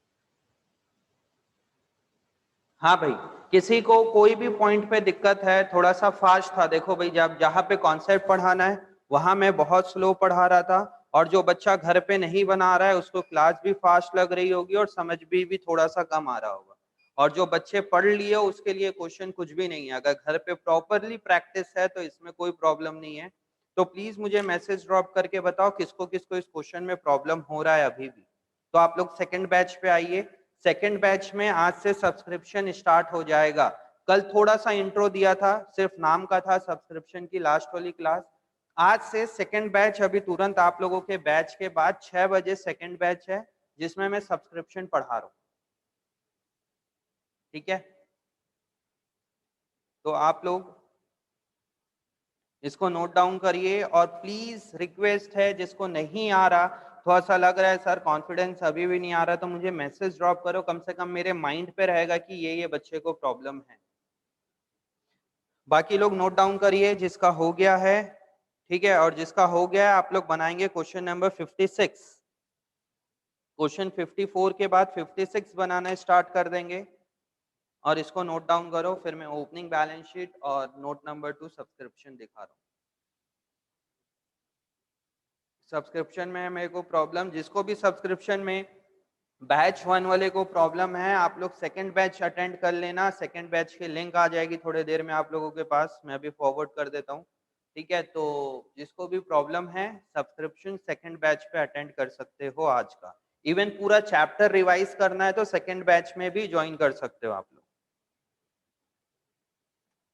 हाँ भाई, किसी को कोई भी पॉइंट पे दिक्कत है? थोड़ा सा फास्ट था। देखो भाई, जब जहाँ पे कॉन्सेप्ट पढ़ाना है वहां मैं बहुत स्लो पढ़ा रहा था, और जो बच्चा घर पे नहीं बना रहा है उसको क्लास भी फास्ट लग रही होगी और समझ भी थोड़ा सा कम आ रहा होगा। और जो बच्चे पढ़ लिए उसके लिए क्वेश्चन कुछ भी नहीं है। अगर घर पे प्रॉपरली प्रैक्टिस है तो इसमें कोई प्रॉब्लम नहीं है। तो प्लीज मुझे मैसेज ड्रॉप करके बताओ किसको किसको इस क्वेश्चन में प्रॉब्लम हो रहा है अभी भी। तो आप लोग सेकंड बैच पे आइए। सेकंड बैच में आज से सब्सक्रिप्शन स्टार्ट हो जाएगा। कल थोड़ा सा इंट्रो दिया था, सिर्फ नाम का था सब्सक्रिप्शन की, लास्ट वाली क्लास। आज से सेकंड बैच, अभी तुरंत आप लोगों के बैच के बाद 6 बजे सेकंड बैच है, जिसमें मैं सब्सक्रिप्शन पढ़ा रहा हूँ। ठीक है, तो आप लोग इसको नोट डाउन करिए। और प्लीज रिक्वेस्ट है, जिसको नहीं आ रहा, थोड़ा सा लग रहा है सर कॉन्फिडेंस अभी भी नहीं आ रहा, तो मुझे मैसेज ड्रॉप करो, कम से कम मेरे माइंड पे रहेगा कि ये बच्चे को प्रॉब्लम है। बाकी लोग नोट डाउन करिए जिसका हो गया है। ठीक है, और जिसका हो गया है आप लोग बनाएंगे क्वेश्चन नंबर 56। क्वेश्चन 54 के बाद 56 बनाना स्टार्ट कर देंगे, और इसको नोट डाउन करो, फिर मैं ओपनिंग बैलेंस शीट और नोट नंबर 2 सब्सक्रिप्शन दिखा रहा हूँ। सब्सक्रिप्शन में मेरे को प्रॉब्लम, जिसको भी सब्सक्रिप्शन में बैच 1 वाले को प्रॉब्लम है, आप लोग सेकंड बैच अटेंड कर लेना। सेकंड बैच की लिंक आ जाएगी थोड़ी देर में आप लोगों के पास, मैं अभी फॉरवर्ड कर देता हूँ। ठीक है, तो जिसको भी प्रॉब्लम है सब्सक्रिप्शन सेकंड बैच पे अटेंड कर सकते हो आज का। इवन पूरा चैप्टर रिवाइज करना है तो सेकंड बैच में भी ज्वाइन कर सकते हो आप लोग।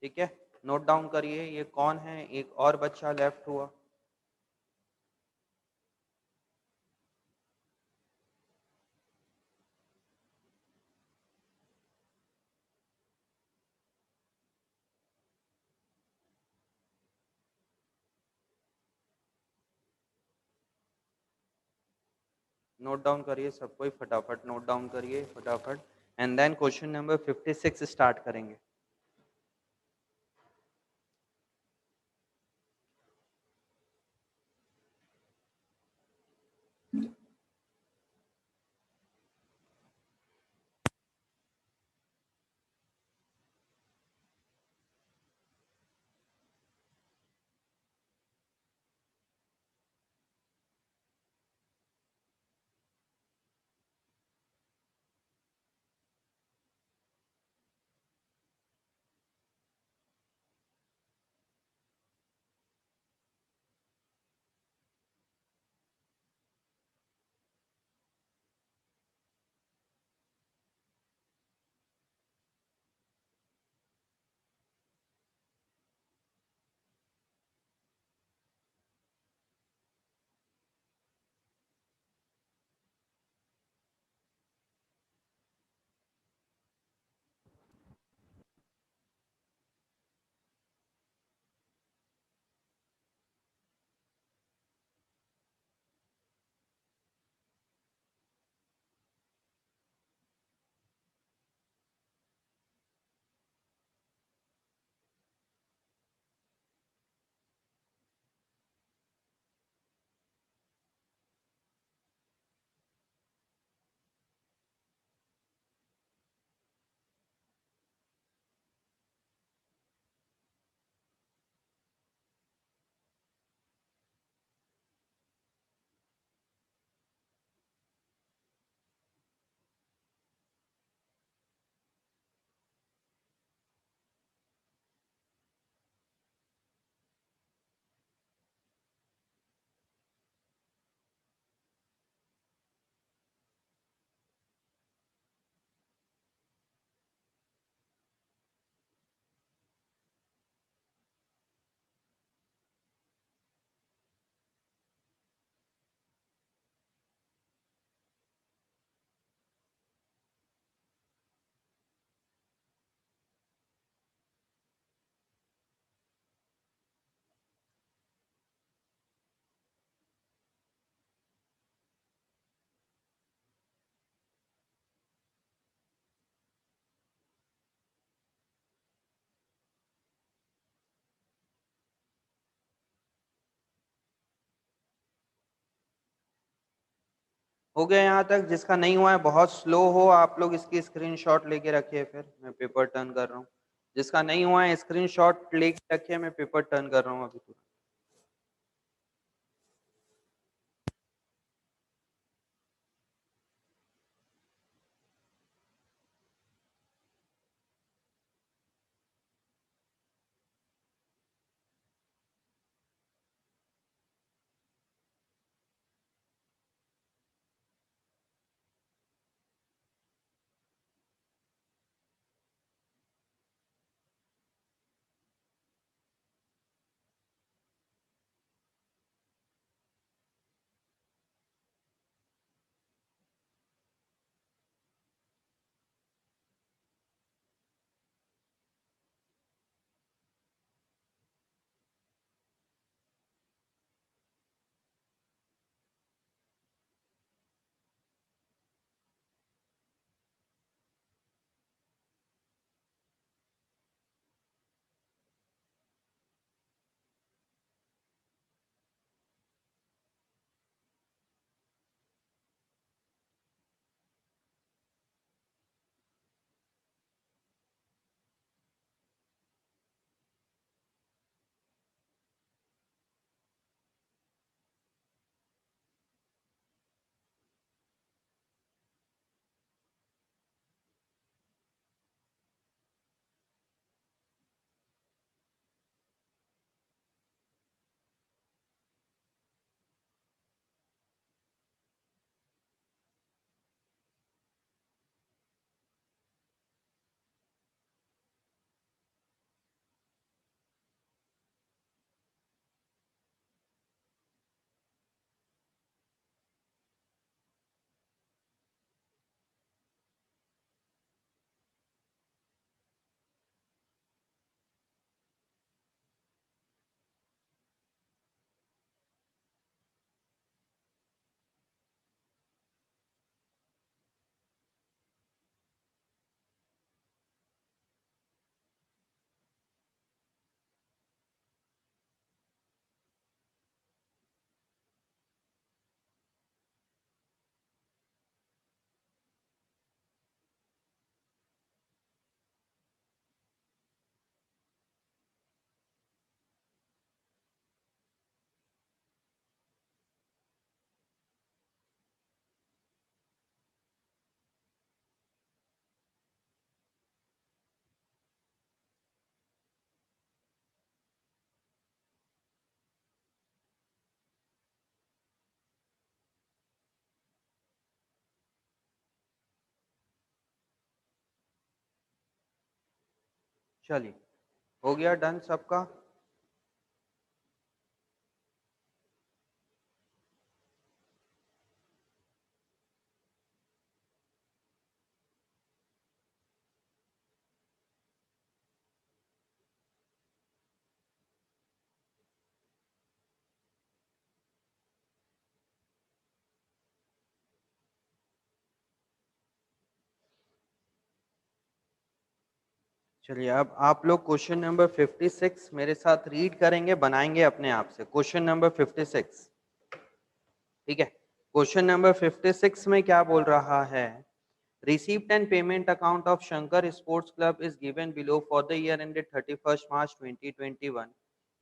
ठीक है, नोट डाउन करिए। ये कौन है, एक और बच्चा लेफ्ट हुआ। नोट डाउन करिए सब कोई, फटाफट नोट डाउन करिए फटाफट, and then question number 56 start करेंगे। हो गया यहाँ तक? जिसका नहीं हुआ है बहुत स्लो हो, आप लोग इसकी स्क्रीनशॉट लेके रखिए, फिर मैं पेपर टर्न कर रहा हूँ। जिसका नहीं हुआ है स्क्रीनशॉट लेके रखिए, मैं पेपर टर्न कर रहा हूँ अभी तुरंत। चलिए, हो गया डन सबका। चलिए, अब आप लोग क्वेश्चन नंबर 56 मेरे साथ रीड करेंगे, बनाएंगे अपने आप से। क्वेश्चन नंबर 56, ठीक है। क्वेश्चन नंबर 56 में क्या बोल रहा है? Receipt and payment account of Shankar sports club is given below for the year ended 31 March 2021।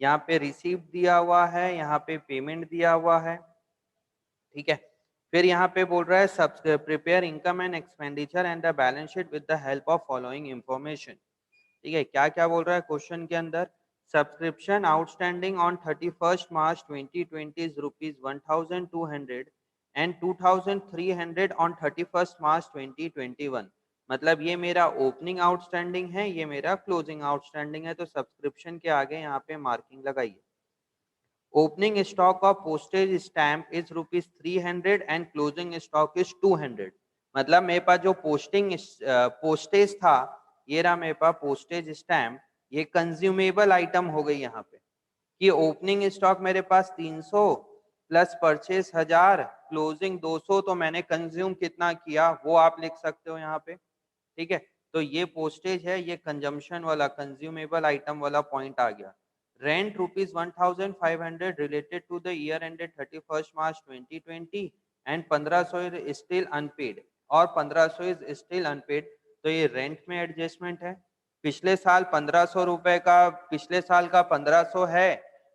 यहाँ पे रिसीप्ट दिया हुआ है, यहाँ पे पेमेंट दिया हुआ है, ठीक है। फिर यहाँ पे बोल रहा है सब prepare income and expenditure and the balance sheet with the help of following information. ठीक है, क्या क्या बोल रहा है क्वेश्चन के अंदर? Subscription outstanding on 31 March 2020 is rupees 1200 and 2300 on 31 March 2021। मतलब ये मेरा ओपनिंग आउटस्टैंडिंग है, ये मेरा क्लोजिंग आउटस्टैंडिंग है, तो सब्सक्रिप्शन के आगे यहाँ पे मार्किंग लगाइए। Opening stock of postage stamp is rupees 300 and closing stock is 200। मतलब मेरे पास जो पोस्टेज था, ये रहा मेरे पास पोस्टेज स्टैम्प, ये कंज्यूमेबल आइटम हो गई यहाँ पे। कि ओपनिंग स्टॉक मेरे पास 300 प्लस परचेज 1000, क्लोजिंग 200, तो मैंने कंज्यूम कितना किया वो आप लिख सकते हो यहाँ पे, ठीक है। तो ये पोस्टेज है, ये कंजम्पशन वाला कंज्यूमेबल आइटम वाला पॉइंट आ गया। Rent rupees 1500 related to the year ended 31 March 2020 and 1500 is still unpaid, और 1500 इज स्टिल अनपेड, तो ये रेंट में एडजस्टमेंट है। पिछले साल 1500 रुपए का, पिछले साल का 1500 है,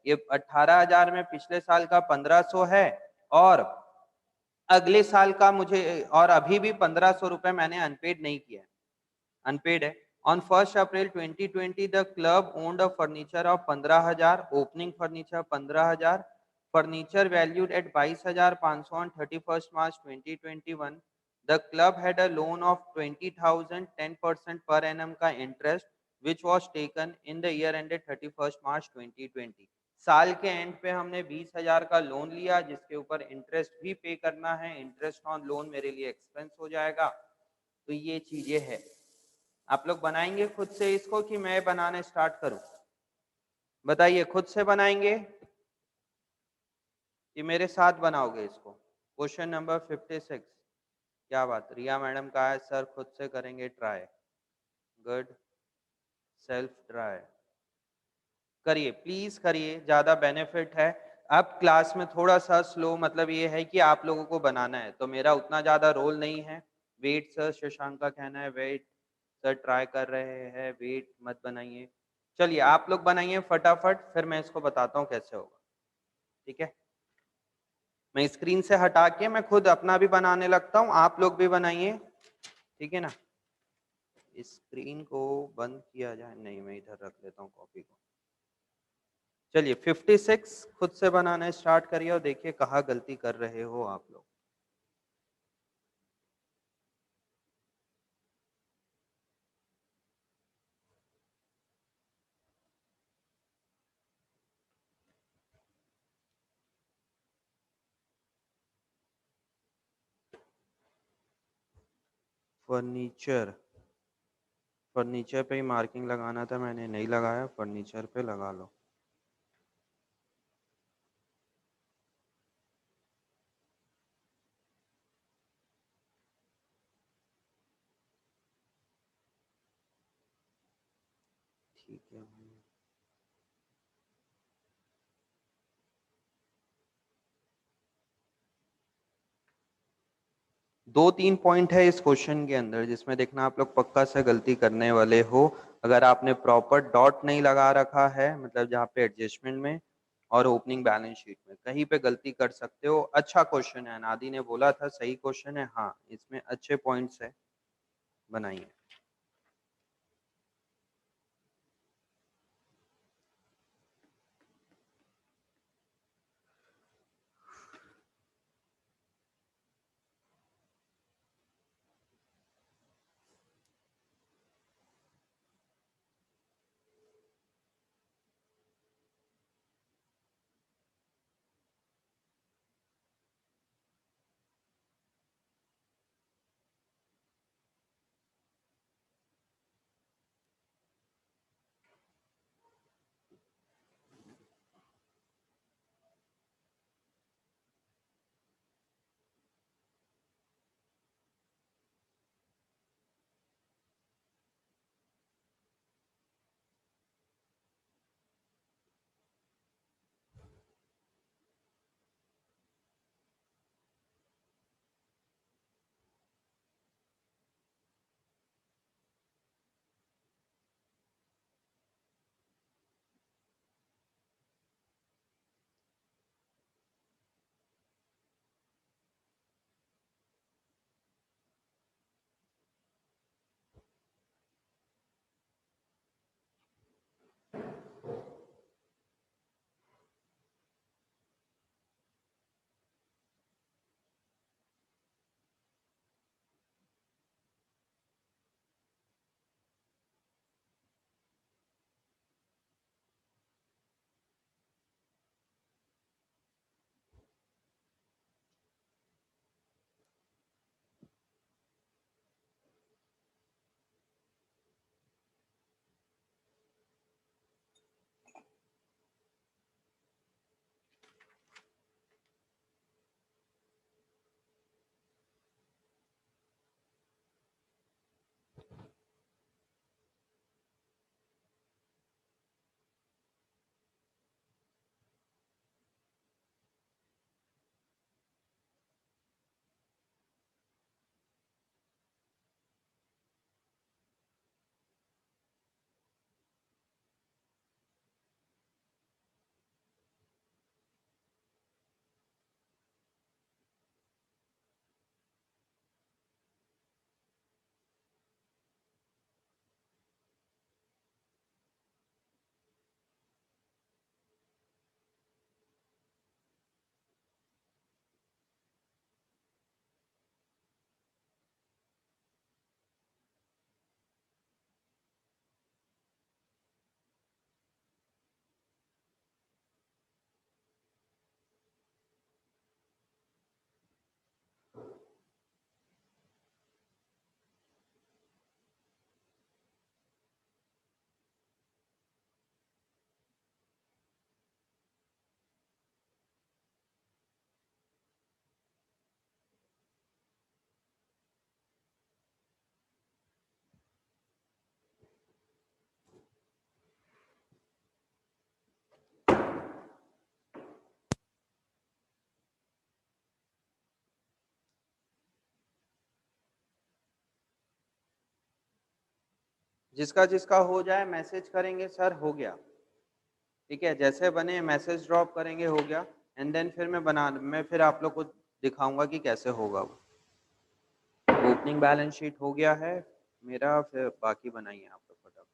ये 18,000 में पिछले साल का 1500 है, और अगले साल का मुझे, और अभी भी 1500 रुपए मैंने अनपेड नहीं किया है, अनपेड है। On 1 April 2020 the club owned a furniture of 15,000, opening furniture 15,000, furniture valued at 22,500 on 31 March 2021। The club had a loan of 20,000 10% per annum का interest which was taken in the year ended 31 March 2020। साल के एंड पे हमने 20,000 का लोन लिया, जिसके ऊपर इंटरेस्ट भी पे करना है, इंटरेस्ट ऑन लोन मेरे लिए एक्सपेंस हो जाएगा। तो ये चीजें है। आप लोग बनाएंगे खुद से इसको कि मैं बनाना स्टार्ट करूं? बताइए, खुद से बनाएंगे कि मेरे साथ बनाओगे इसको? Question number 56। क्या बात, रिया मैडम कहा है सर खुद से करेंगे ट्राई। गुड, सेल्फ ट्राई करिए, प्लीज करिए, ज्यादा बेनिफिट है। अब क्लास में थोड़ा सा स्लो, मतलब ये है कि आप लोगों को बनाना है, तो मेरा उतना ज्यादा रोल नहीं है। वेट सर, शशांक का कहना है वेट सर, ट्राई कर रहे हैं, वेट मत बनाइए। चलिए आप लोग बनाइए फटाफट, फिर मैं इसको बताता हूँ कैसे होगा, ठीक है। मैं स्क्रीन से हटा के मैं खुद अपना भी बनाने लगता हूँ, आप लोग भी बनाइए, ठीक है ना। स्क्रीन को बंद किया जाए, नहीं मैं इधर रख लेता हूँ कॉपी को। चलिए 56 खुद से बनाना स्टार्ट करिए और देखिए कहाँ गलती कर रहे हो आप लोग। फर्नीचर, फर्नीचर पे ही मार्किंग लगाना था, मैंने नहीं लगाया, फर्नीचर पे लगा लो। ठीक है, 2-3 पॉइंट है इस क्वेश्चन के अंदर जिसमें देखना आप लोग पक्का से गलती करने वाले हो। अगर आपने प्रॉपर डॉट नहीं लगा रखा है, मतलब जहाँ पे एडजस्टमेंट में और ओपनिंग बैलेंस शीट में कहीं पे गलती कर सकते हो। अच्छा क्वेश्चन है, नादी ने बोला था सही क्वेश्चन है, हाँ इसमें अच्छे पॉइंट्स है, बनाइए। जिसका जिसका हो जाए मैसेज करेंगे सर हो गया, ठीक है, जैसे बने मैसेज ड्रॉप करेंगे हो गया, एंड देन फिर मैं फिर आप लोग को दिखाऊंगा कि कैसे होगा वो। ओपनिंग बैलेंस शीट हो गया है मेरा, फिर बाकी बनाइए आप लोग फटाफट।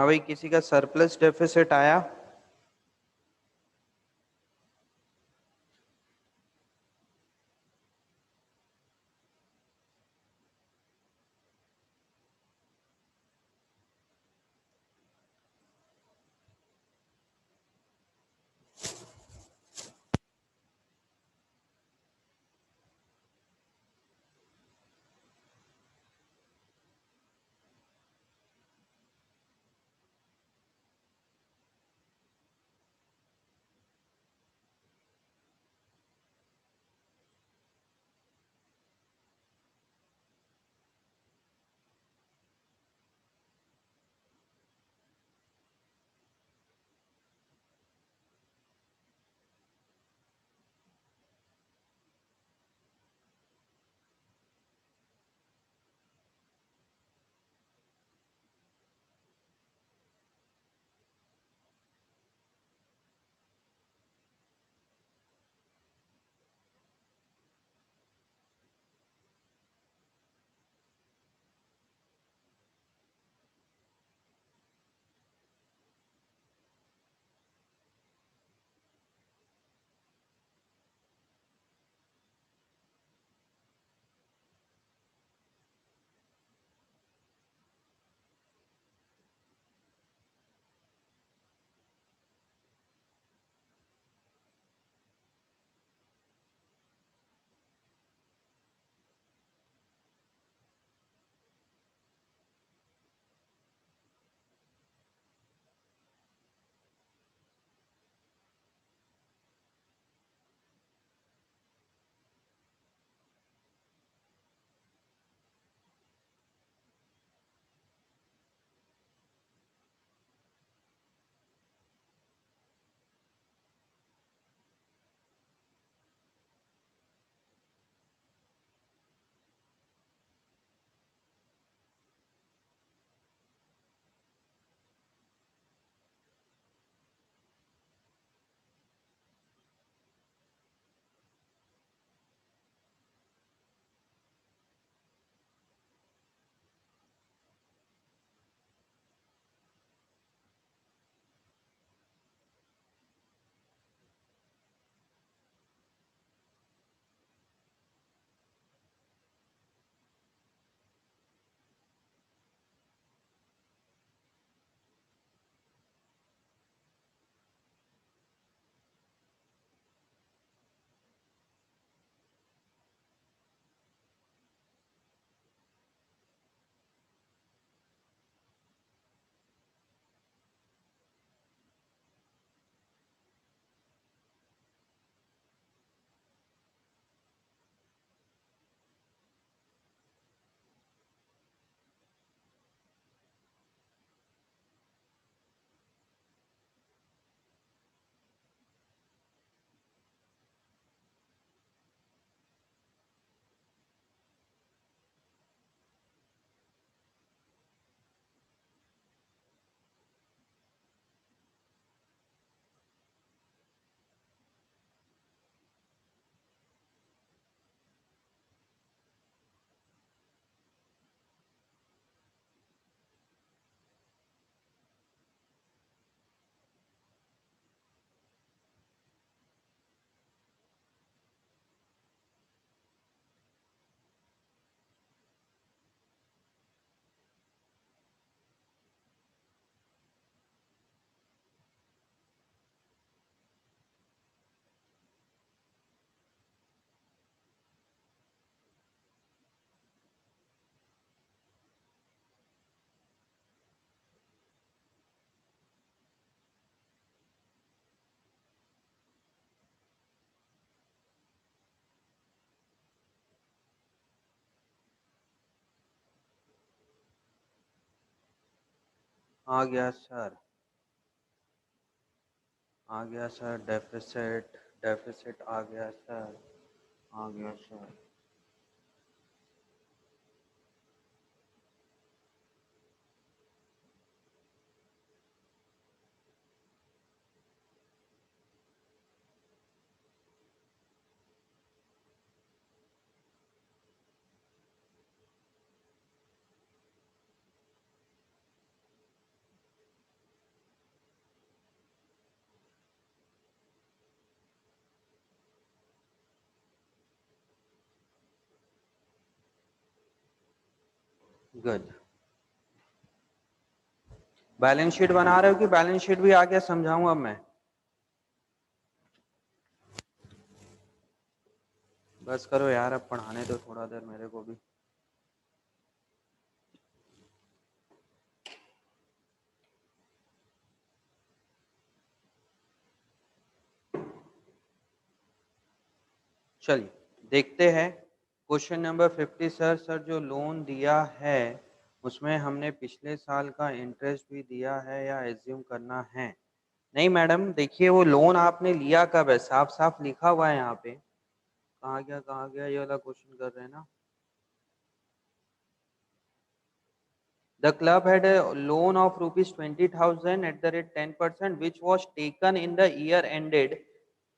हाँ भाई, किसी का सरप्लस डेफिसिट आया? आ गया सर, आ गया सर, डेफिसिट, डेफिसिट आ गया सर, आ गया सर। गुड। बैलेंस शीट बना रहे हो कि बैलेंस शीट भी आगे समझाऊं अब मैं? बस करो यार, अब पढ़ाने दो थोड़ा देर मेरे को भी। चलिए देखते हैं क्वेश्चन नंबर 50। सर जो लोन दिया है उसमें हमने पिछले साल का इंटरेस्ट भी दिया है या एज्यूम करना है? नहीं मैडम, देखिए वो लोन आपने लिया कब है, साफ साफ लिखा हुआ है यहाँ पे। कहाँ गया ये वाला क्वेश्चन कर रहे हैं ना। The club had a loan of rupees 20,000 at the rate 10%, which was taken in the year ended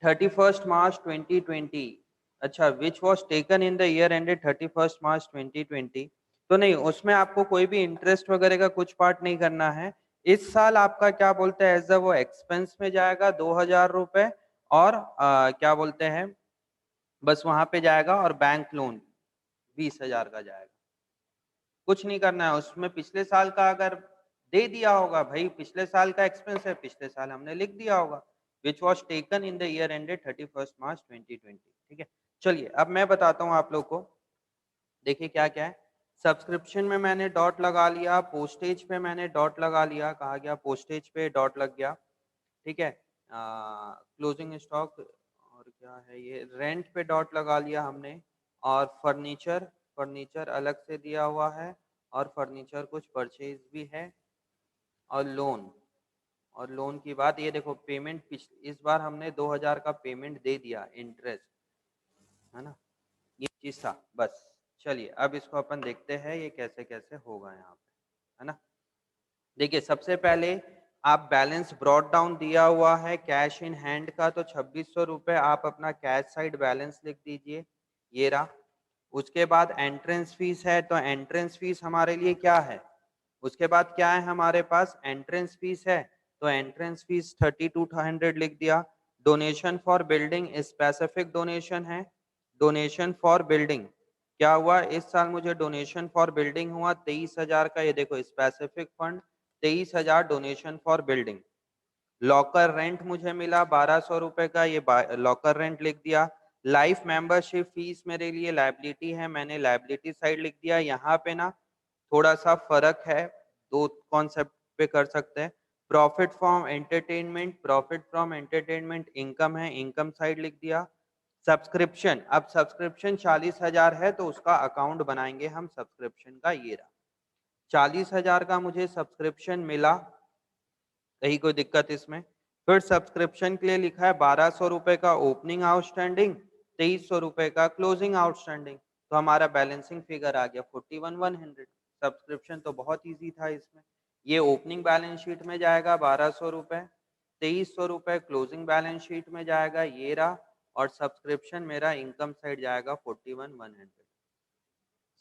31st March 2020. अच्छा, which was taken in the year ended 31st March 2020. तो नहीं, उसमें आपको कोई भी इंटरेस्ट वगैरह का कुछ पार्ट नहीं करना है। इस साल आपका क्या बोलते हैं, एज अ वो एक्सपेंस में जाएगा 2,000 रुपए, और क्या बोलते हैं, बस वहां पे जाएगा, और बैंक लोन 20,000 का जाएगा। कुछ नहीं करना है उसमें। पिछले साल का अगर दे दिया होगा भाई, पिछले साल का एक्सपेंस है, पिछले साल हमने लिख दिया होगा, विच was taken in the year ended 31st March 2020। ठीक है, चलिए अब मैं बताता हूँ आप लोग को। देखिए क्या क्या है। सब्सक्रिप्शन में मैंने डॉट लगा लिया, पोस्टेज पे मैंने डॉट लगा लिया, कहा गया पोस्टेज पे डॉट लग गया। ठीक है, क्लोजिंग स्टॉक, और क्या है ये, रेंट पे डॉट लगा लिया हमने। और फर्नीचर, फर्नीचर अलग से दिया हुआ है, और फर्नीचर कुछ परचेज भी है। और लोन, और लोन की बात ये देखो, पेमेंट इस बार हमने 2,000 का पेमेंट दे दिया इंटरेस्ट, है ना, ये चीज था बस। चलिए अब इसको अपन देखते हैं ये कैसे कैसे होगा यहाँ पे, है ना। देखिए सबसे पहले आप बैलेंस ब्रॉड डाउन दिया हुआ है कैश इन हैंड का, तो 2,600 रुपए आप अपना कैश साइड बैलेंस लिख दीजिए, ये रहा। उसके बाद एंट्रेंस फीस है, तो एंट्रेंस फीस हमारे लिए क्या है, उसके बाद क्या है हमारे पास, एंट्रेंस फीस है, तो एंट्रेंस फीस 3,200 लिख दिया। Donation for building specific donation है, डोनेशन फॉर बिल्डिंग क्या हुआ इस साल, मुझे डोनेशन फॉर बिल्डिंग हुआ 23,000 का, ये देखो specific fund 23,000 donation for building. Locker rent मुझे मिला 1,200 रुपए का, ये लॉकर रेंट लिख दिया। लाइफ मेंबरशिप फीस मेरे लिए लाइबिलिटी है, मैंने लाइबिलिटी साइड लिख दिया। यहाँ पे ना थोड़ा सा फर्क है, दो कॉन्सेप्ट पे कर सकते हैं। Profit from entertainment, profit from entertainment income है, इनकम साइड लिख दिया। सब्सक्रिप्शन, अब सब्सक्रिप्शन 40,000 है, तो उसका अकाउंट बनाएंगे हम सब्सक्रिप्शन का, ये रहा। 40,000 का मुझे सब्सक्रिप्शन मिला, कहीं कोई दिक्कत इसमें? फिर सब्सक्रिप्शन के लिए लिखा है 1,200 रुपए का ओपनिंग आउटस्टैंडिंग, 2,300 रुपए का क्लोजिंग आउटस्टैंडिंग, तो हमारा बैलेंसिंग फिगर आ गया 41,100। सब्सक्रिप्शन तो बहुत इजी था इसमें। ये ओपनिंग बैलेंस शीट में जाएगा 1,200 रुपए, 2,300 रुपए क्लोजिंग बैलेंस शीट में जाएगा, ये रहा। और सब्सक्रिप्शन मेरा इनकम साइड जाएगा 41,100।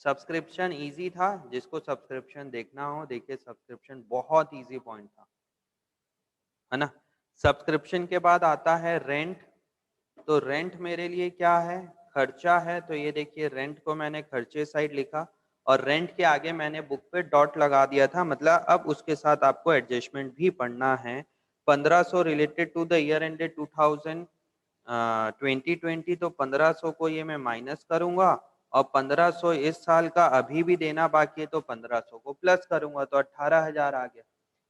सब्सक्रिप्शन इजी था, जिसको सब्सक्रिप्शन देखना हो देखिए, सब्सक्रिप्शन बहुत इजी पॉइंट था, है ना। सब्सक्रिप्शन के बाद आता है रेंट, तो रेंट मेरे लिए क्या है, खर्चा है, तो ये देखिए रेंट को मैंने खर्चे साइड लिखा, और रेंट के आगे मैंने बुक पे डॉट लगा दिया था, मतलब अब उसके साथ आपको एडजस्टमेंट भी पढ़ना है। 1,500 related to the year ended 2020, तो 1,500 को ये मैं माइनस करूंगा, और 1,500 इस साल का अभी भी देना बाकी है, तो 1,500 को प्लस करूंगा, तो 18,000 आ गया।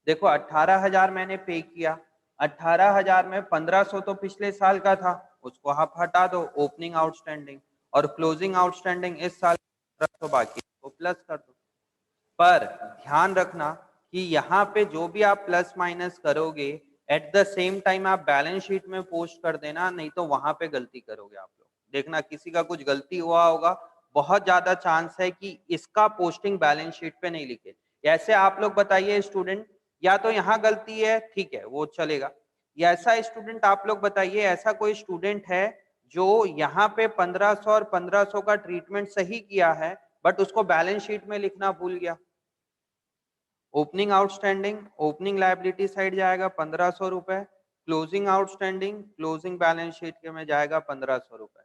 देखो 18,000 मैंने पे किया, 18,000 में 1,500 तो पिछले साल का था, उसको आप हटा दो, ओपनिंग आउटस्टैंडिंग, और क्लोजिंग आउटस्टैंडिंग इस साल 1,500 बाकी है, वो प्लस कर दो। पर ध्यान रखना कि यहाँ पे जो भी आप प्लस माइनस करोगे, एट द सेम टाइम आप बैलेंस शीट में पोस्ट कर देना, नहीं तो वहां पे गलती करोगे आप लोग। देखना किसी का कुछ गलती हुआ होगा, बहुत ज्यादा चांस है कि इसका पोस्टिंग बैलेंस शीट पे नहीं लिखे। ऐसे आप लोग बताइए स्टूडेंट, या तो यहाँ गलती है, ठीक है वो चलेगा, या ऐसा स्टूडेंट आप लोग बताइए, ऐसा कोई स्टूडेंट है जो यहाँ पे 1,500 और 1,500 का ट्रीटमेंट सही किया है, बट उसको बैलेंस शीट में लिखना भूल गया। Opening outstanding, opening liability side जाएगा 1,500 रुपए, closing outstanding closing balance sheet के में जाएगा 1,500 रुपए।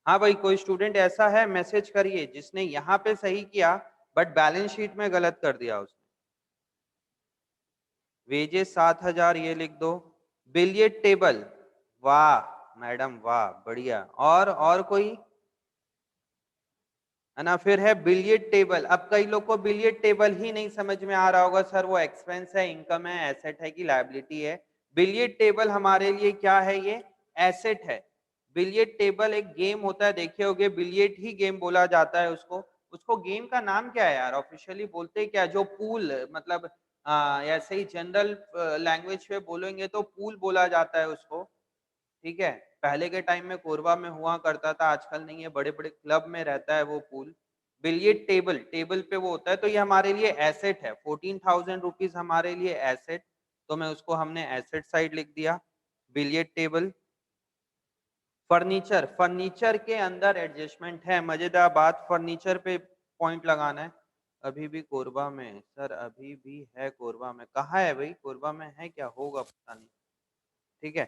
हाँ भाई, कोई स्टूडेंट ऐसा है मैसेज करिए जिसने यहाँ पे सही किया बट बैलेंस शीट में गलत कर दिया उसने। वेजेस 7,000 ये लिख दो। बिलियर्ड टेबल, वाह मैडम वाह, बढ़िया। और कोई है ना, फिर है बिलियर्ड टेबल। अब कई लोग को बिलियर्ड टेबल ही नहीं समझ में आ रहा होगा, सर वो एक्सपेंस है, इनकम है, एसेट है कि लायबिलिटी है। बिलियर्ड टेबल हमारे लिए क्या है, ये एसेट है। बिलियर्ड टेबल एक गेम होता है, देखे होगे, बिलियर्ड ही गेम बोला जाता है उसको। उसको गेम का नाम क्या है यार, ऑफिशियली बोलते क्या, जो पूल मतलब ऐसे ही जनरल लैंग्वेज में बोलेंगे तो पूल बोला जाता है उसको। ठीक है, पहले के टाइम में कोरबा में हुआ करता था, आजकल नहीं है, बड़े बड़े क्लब में रहता है वो पूल। बिलियर्ड टेबल, टेबल पे वो होता है, तो ये हमारे लिए एसेट है। 14,000 रुपीज हमारे लिए एसेट, तो मैं उसको हमने एसेट साइड लिख दिया, बिलियर्ड टेबल। फर्नीचर, फर्नीचर के अंदर एडजस्टमेंट है, मजेदार बात, फर्नीचर पे पॉइंट लगाना है। अभी भी कोरबा में सर, अभी भी है कोरबा में, कहाँ है भाई, कोरबा में है क्या, होगा पता नहीं। ठीक है,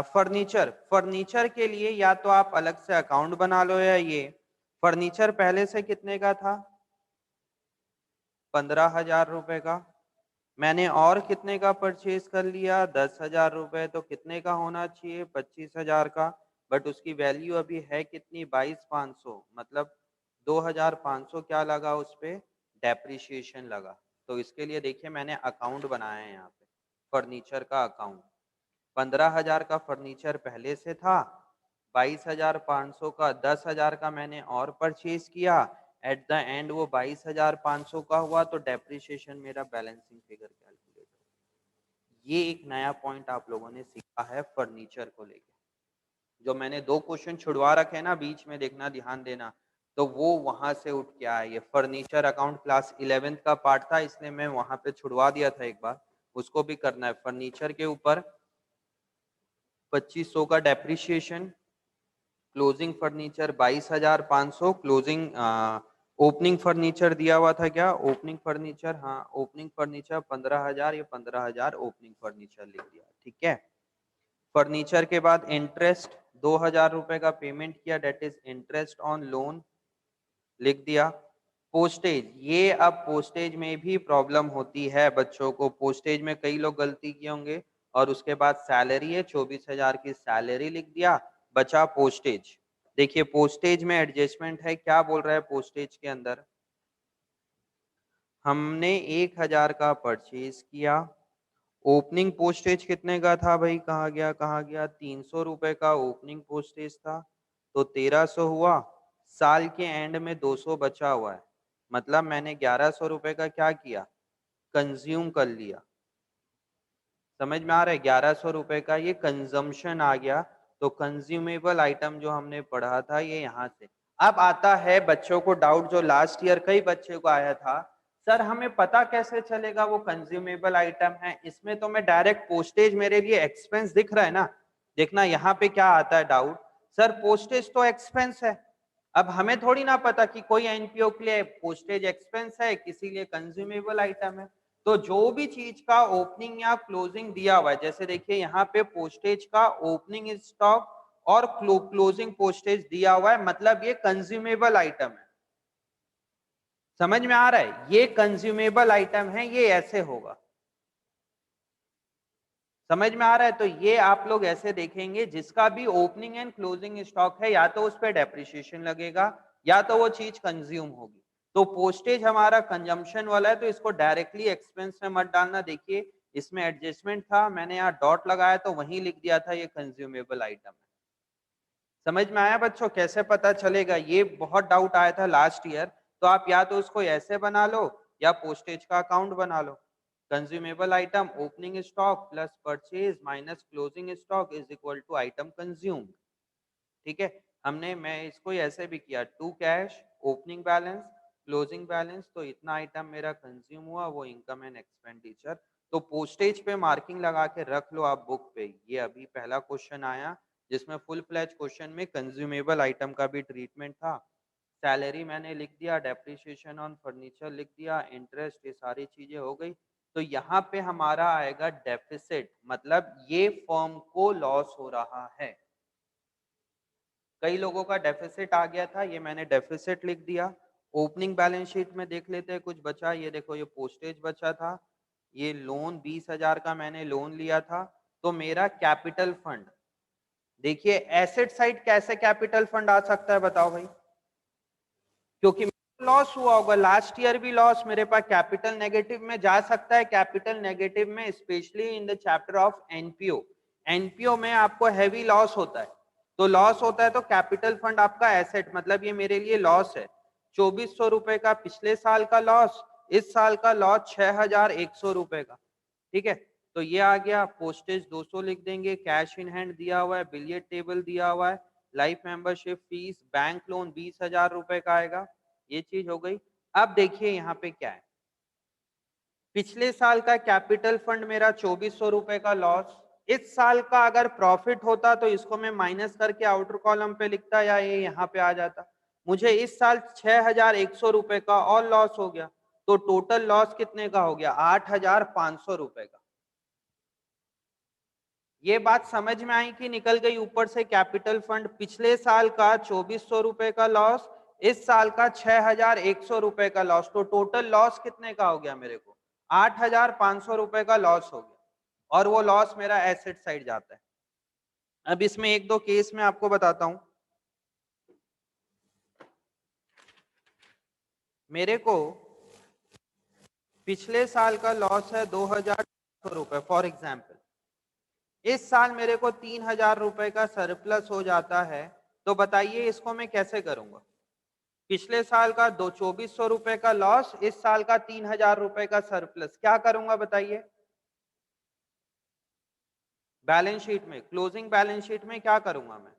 फर्नीचर, फर्नीचर के लिए या तो आप अलग से अकाउंट बना लो, या ये फर्नीचर पहले से कितने का था, 15,000 रुपए का। मैंने और कितने का परचेज कर लिया, 10,000 रुपए, तो कितने का होना चाहिए, 25,000 का। बट उसकी वैल्यू अभी है कितनी, 22,500, मतलब 2,500 क्या लगा उस पे, डेप्रिसिएशन लगा। तो इसके लिए देखिए मैंने अकाउंट बनाया है यहाँ पे, फर्नीचर का अकाउंट। 15,000 का फर्नीचर पहले से था, 22,500 का, 10,000 का मैंने और परचेज किया, एट द एंड वो 22,500 का हुआ, तो डेप्रिसिएशन मेरा बैलेंसिंग फिगर कैलकुलेट। ये एक नया पॉइंट आप लोगों ने सीखा है फर्नीचर को लेके। जो मैंने दो क्वेश्चन छुड़वा रखे ना बीच में, देखना ध्यान देना, तो वो वहां से उठ के आया। ये फर्नीचर अकाउंट क्लास 11th का पार्ट था, इसलिए मैं वहां पे छुड़वा दिया था एक बार, उसको भी करना है। फर्नीचर के ऊपर 2500 का depreciation, closing furniture 22,500, closing opening furniture दिया हुआ था क्या, ओपनिंग फर्नीचर, हाँ ओपनिंग फर्नीचर 15,000, ये 15,000 ओपनिंग फर्नीचर लिख दिया। ठीक है, फर्नीचर के बाद इंटरेस्ट, 2,000 रुपए का पेमेंट किया, date is interest on loan, लिख दिया। पोस्टेज, ये अब पोस्टेज में भी प्रॉब्लम होती है बच्चों को, पोस्टेज में कई लोग गलती किए होंगे। और उसके बाद सैलरी है, 24,000 की सैलरी लिख दिया, बचा पोस्टेज। देखिए पोस्टेज में एडजस्टमेंट है, क्या बोल रहा है पोस्टेज के अंदर, हमने 1,000 का परचेज किया, ओपनिंग पोस्टेज कितने का था भाई, कहाँ गया कहाँ गया, 300 रुपए का ओपनिंग पोस्टेज था, तो 1,300 हुआ। साल के एंड में 200 बचा हुआ है, मतलब मैंने 1,100 रुपए का क्या किया, कंज्यूम कर लिया। समझ में आ रहा है, 1,100 रुपए का ये कंजम्पशन आ गया। तो कंज्यूमेबल आइटम जो हमने पढ़ा था ये यहाँ से। अब आता है बच्चों को डाउट, जो लास्ट ईयर कई बच्चे को आया था, सर हमें पता कैसे चलेगा वो कंज्यूमेबल आइटम है, इसमें तो मैं डायरेक्ट पोस्टेज मेरे लिए एक्सपेंस दिख रहा है ना। देखना यहाँ पे क्या आता है डाउट, सर पोस्टेज तो एक्सपेंस है, अब हमें थोड़ी ना पता कि कोई एनपीओ के लिए पोस्टेज एक्सपेंस है, किसी लिए कंज्यूमेबल आइटम है। तो जो भी चीज का ओपनिंग या क्लोजिंग दिया हुआ है, जैसे देखिए यहाँ पे पोस्टेज का ओपनिंग स्टॉक और क्लोजिंग पोस्टेज दिया हुआ है, मतलब ये कंज्यूमेबल आइटम है। समझ में आ रहा है, ये कंज्यूमेबल आइटम है, ये ऐसे होगा। समझ में आ रहा है, तो ये आप लोग ऐसे देखेंगे, जिसका भी ओपनिंग एंड क्लोजिंग स्टॉक है, या तो उस पर डेप्रिसिएशन लगेगा, या तो वो चीज कंज्यूम होगी। तो पोस्टेज हमारा कंजम्पशन वाला है, तो इसको डायरेक्टली एक्सपेंस में मत डालना। देखिए इसमें एडजस्टमेंट था, मैंने यहाँ डॉट लगाया तो वहीं लिख दिया था ये कंज्यूमेबल आइटम है। समझ में आया बच्चों, कैसे पता चलेगा, ये बहुत डाउट आया था लास्ट ईयर। तो आप या तो उसको ऐसे बना लो, या पोस्टेज का अकाउंट बना लो, consumable item opening stock plus purchase minus closing stock is equal to item consumed. ठीक है, हमने, मैं इसको ऐसे भी किया, to cash opening balance closing balance, तो इतना आइटम मेरा कंज्यूम हुआ, वो इनकम एंड एक्सपेंडिचर। तो पोस्टेज पे मार्किंग लगा के रख लो आप बुक पे। ये अभी पहला क्वेश्चन आया जिसमें फुल फ्लैज क्वेश्चन में कंज्यूमेबल आइटम का भी ट्रीटमेंट था। सैलरी मैंने लिख दिया, डेप्रिसिएशन ऑन फर्नीचर लिख दिया, इंटरेस्ट, ये सारी चीजें हो गई। तो यहाँ पे हमारा आएगा डेफिसिट, मतलब ये फर्म को लॉस हो रहा है। कई लोगों का डेफिसिट आ गया था, ये मैंने डेफिसिट लिख दिया। ओपनिंग बैलेंस शीट में देख लेते हैं कुछ बचा। ये देखो, ये पोस्टेज बचा था, ये लोन 20,000 का मैंने लोन लिया था। तो मेरा कैपिटल फंड, देखिए एसेट साइड कैसे कैपिटल फंड आ सकता है बताओ भाई? क्योंकि लॉस हुआ होगा, लास्ट ईयर भी लॉस, मेरे पास कैपिटल नेगेटिव में जा सकता है। कैपिटल नेगेटिव में specially in the chapter of NPO, NPO में आपको हैवी लॉस होता है। तो लॉस होता है तो कैपिटल फंड आपका एसेट, मतलब ये मेरे लिए लॉस है। 2400 रुपए का पिछले साल का लॉस, इस साल का लॉस 6100 रुपए का। ठीक है, तो ये आ गया। पोस्टेज 200 लिख देंगे, कैश इन हैंड दिया हुआ है, बिलियर्ड टेबल दिया हुआ है, life membership fees, bank loan 20,000 रुपए का आएगा। ये चीज हो गई। अब देखिए यहाँ पे क्या है, पिछले साल का कैपिटल फंड मेरा 2400 रुपए का लॉस। इस साल का अगर प्रॉफिट होता तो इसको मैं माइनस करके आउटर कॉलम पे लिखता या ये यहाँ पे आ जाता। मुझे इस साल 6100 रुपए का और लॉस हो गया। तो टोटल लॉस कितने का हो गया? 8500 रुपए का। ये बात समझ में आई कि निकल गई ऊपर से? कैपिटल फंड पिछले साल का 2400 रुपए का लॉस, इस साल का 6100 रुपए का लॉस। तो टोटल लॉस कितने का हो गया मेरे को? 8500 रुपए का लॉस हो गया। और वो लॉस मेरा एसेट साइड जाता है। अब इसमें एक दो केस मैं आपको बताता हूं। मेरे को पिछले साल का लॉस है 2000 रुपए फॉर एग्जाम्पल। इस साल मेरे को 3000 रुपए का सरप्लस हो जाता है। तो बताइए इसको मैं कैसे करूंगा? पिछले साल का 2400 रुपए का लॉस, इस साल का 3000 रुपए का सरप्लस, क्या करूंगा बताइए? बैलेंस शीट में, क्लोजिंग बैलेंस शीट में क्या करूंगा मैं?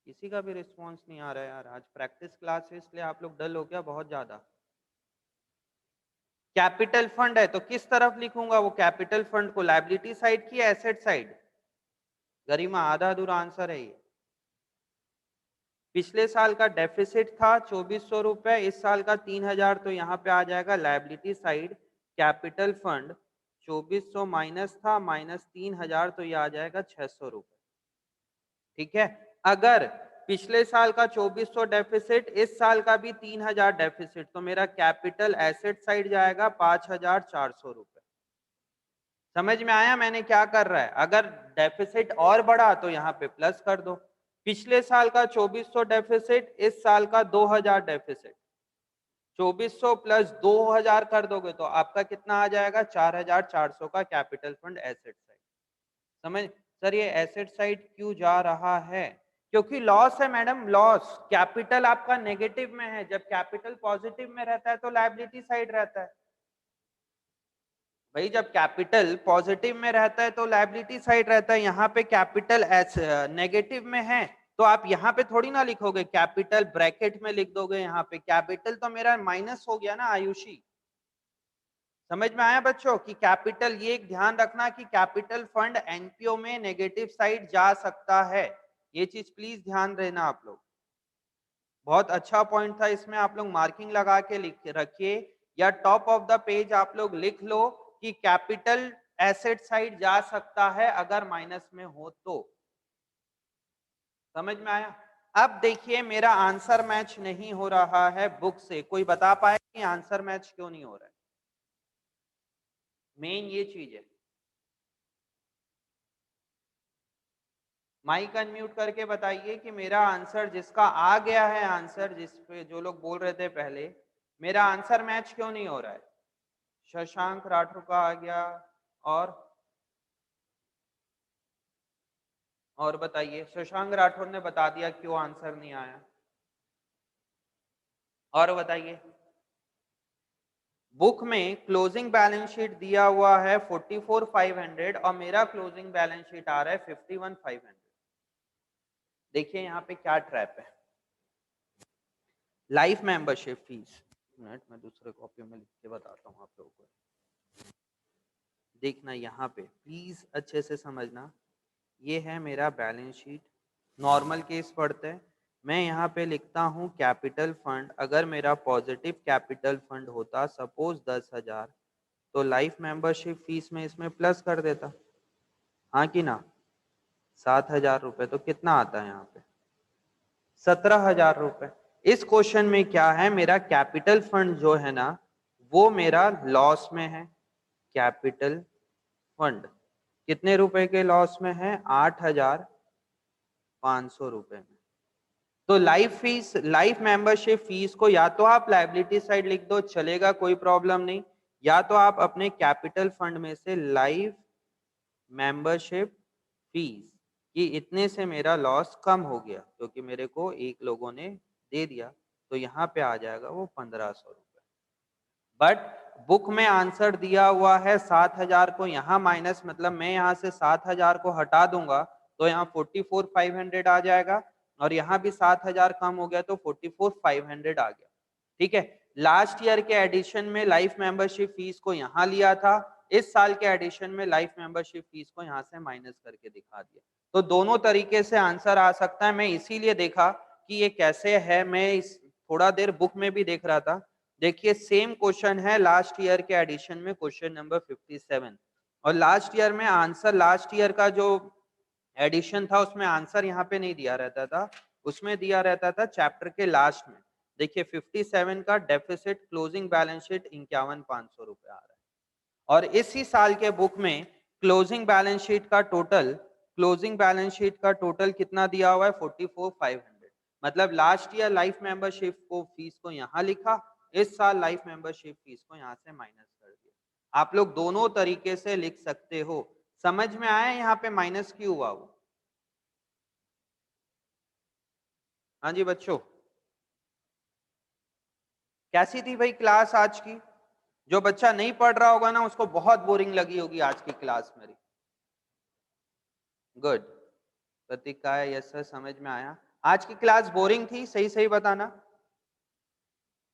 किसी का भी रिस्पॉन्स नहीं आ रहा है यार। आज प्रैक्टिस क्लास है इसलिए आप लोग डल हो क्या बहुत ज्यादा? कैपिटल फंड है तो किस तरफ लिखूंगा वो कैपिटल फंड को? लायबिलिटी साइड की एसेट साइड? गरिमा आधा अधूरा आंसर है ये। पिछले साल का डेफिसिट था 2400 रुपए, इस साल का 3000, तो यहाँ पे आ जाएगा liability side capital fund. 2400 minus था, माइनस 3000, तो ये आ जाएगा 600 रुपए। ठीक है, अगर पिछले साल का 2400 डेफिसिट, इस साल का भी 3000 डेफिसिट, तो मेरा कैपिटल एसेट साइड जाएगा 5400 रुपए। समझ में आया मैंने क्या कर रहा है? अगर डेफिसिट और बढ़ा तो यहाँ पे प्लस कर दो। पिछले साल का 2400 डेफिसिट, इस साल का 2000 डेफिसिट, 2400 प्लस 2000 कर दोगे तो आपका कितना आ जाएगा? 4400 का कैपिटल फंड एसेट साइड। समझ? सर ये एसेट साइड क्यों जा रहा है? क्योंकि लॉस है मैडम, लॉस। कैपिटल आपका नेगेटिव में है, जब कैपिटल पॉजिटिव में रहता है तो लायबिलिटी साइड रहता है। भाई जब कैपिटल पॉजिटिव में रहता है तो लायबिलिटी साइड रहता है। यहाँ पे कैपिटल नेगेटिव में है तो आप यहाँ पे थोड़ी ना लिखोगे, कैपिटल ब्रैकेट में लिख दोगे। यहाँ पे कैपिटल तो मेरा माइनस हो गया ना आयुषी। समझ में आया बच्चों? कि कैपिटल, ये एक ध्यान रखना कि कैपिटल फंड एनपीओ में नेगेटिव साइड जा सकता है। ये चीज प्लीज ध्यान देना आप लोग। बहुत अच्छा पॉइंट था, इसमें आप लोग मार्किंग लगा के लिख रखिए या टॉप ऑफ द पेज आप लोग लिख लो कि कैपिटल एसेट साइड जा सकता है अगर माइनस में हो तो। समझ में आया? अब देखिए मेरा आंसर मैच नहीं हो रहा है बुक से। कोई बता पाए कि आंसर मैच क्यों नहीं हो रहा है? मेन ये चीज है। माइक अनम्यूट करके बताइए कि मेरा आंसर जिसका आ गया है, आंसर जिस पे जो लोग बोल रहे थे पहले, मेरा आंसर मैच क्यों नहीं हो रहा है? शशांक राठौर का आ गया। और और बताइए, शशांक राठौर ने बता दिया क्यों आंसर नहीं आया। और बताइए, बुक में क्लोजिंग बैलेंस शीट दिया हुआ है 44,500 और मेरा क्लोजिंग बैलेंस शीट आ रहा है 51,500। देखिए यहाँ पे क्या ट्रैप है। लाइफ मेंबरशिप फीस, मिनट में दूसरे कॉपी में लिख के बताता हूँ आप लोगों को। देखना यहाँ पे प्लीज अच्छे से समझना। ये है मेरा बैलेंस शीट, नॉर्मल केस पढ़ते हैं। मैं यहाँ पे लिखता हूँ कैपिटल फंड। अगर मेरा पॉजिटिव कैपिटल फंड होता सपोज 10,000, तो लाइफ मेंबरशिप फीस में इसमें प्लस कर देता, हाँ कि ना? 7,000 रुपए, तो कितना आता है यहाँ पे? 17,000 रुपए। इस क्वेश्चन में क्या है, मेरा कैपिटल फंड जो है ना वो मेरा लॉस में है। कैपिटल फंड कितने रुपए के लॉस में है? 8,500 रुपए में। तो लाइफ मेंबरशिप फीस को या तो आप लाइबिलिटी साइड लिख दो, चलेगा, कोई प्रॉब्लम नहीं, या तो आप अपने कैपिटल फंड में से लाइफ मेंबरशिप फीस कि इतने से मेरा लॉस कम हो गया क्योंकि मेरे को एक लोगों ने दे दिया, तो यहाँ पे आ जाएगा वो 1,500 रुपए। बट बुक में आंसर दिया हुआ है 7,000 को, यहाँ माइनस मतलब मैं यहाँ से 7,000 को हटा दूंगा तो यहाँ 44,500 आ जाएगा, और यहाँ भी 7,000 कम हो गया तो 44,500 आ गया। ठीक है, लास्ट ईयर के एडिशन में लाइफ मेंबरशिप फीस को यहाँ लिया था, इस साल के एडिशन में लाइफ मेंबरशिप फीस को यहाँ से माइनस करके दिखा दिया। तो दोनों तरीके से आंसर आ सकता है। मैं इसीलिए देखा कि ये कैसे है, मैं इस थोड़ा देर बुक में भी देख रहा था। देखिए सेम क्वेश्चन है लास्ट ईयर के एडिशन में, क्वेश्चन नंबर 57, और लास्ट ईयर में आंसर, लास्ट ईयर का जो एडिशन था उसमें आंसर यहाँ पे नहीं दिया रहता था, उसमें दिया रहता था चैप्टर के लास्ट में। देखिए 57 का डेफिसिट क्लोजिंग बैलेंस शीट 51,500 रुपए आ रहा है, और इसी साल के बुक में क्लोजिंग बैलेंस शीट का टोटल कितना दिया हुआ है? 44,500। मतलब लास्ट ईयर लाइफ मेंबरशिप को फीस को यहाँ लिखा, इस साल लाइफ मेंबरशिप फीस को यहाँ से माइनस कर दिया। आप लोग दोनों तरीके से लिख सकते हो। समझ में आया यहाँ पे माइनस क्यों हुआ वो? हाँ जी बच्चों, कैसी थी भाई क्लास आज की? जो बच्चा नहीं पढ़ रहा होगा ना उसको बहुत बोरिंग लगी होगी आज की क्लास मेरी। गुड, प्रतीक का है, यस सर, समझ में आया। आज की क्लास बोरिंग थी, सही सही बताना।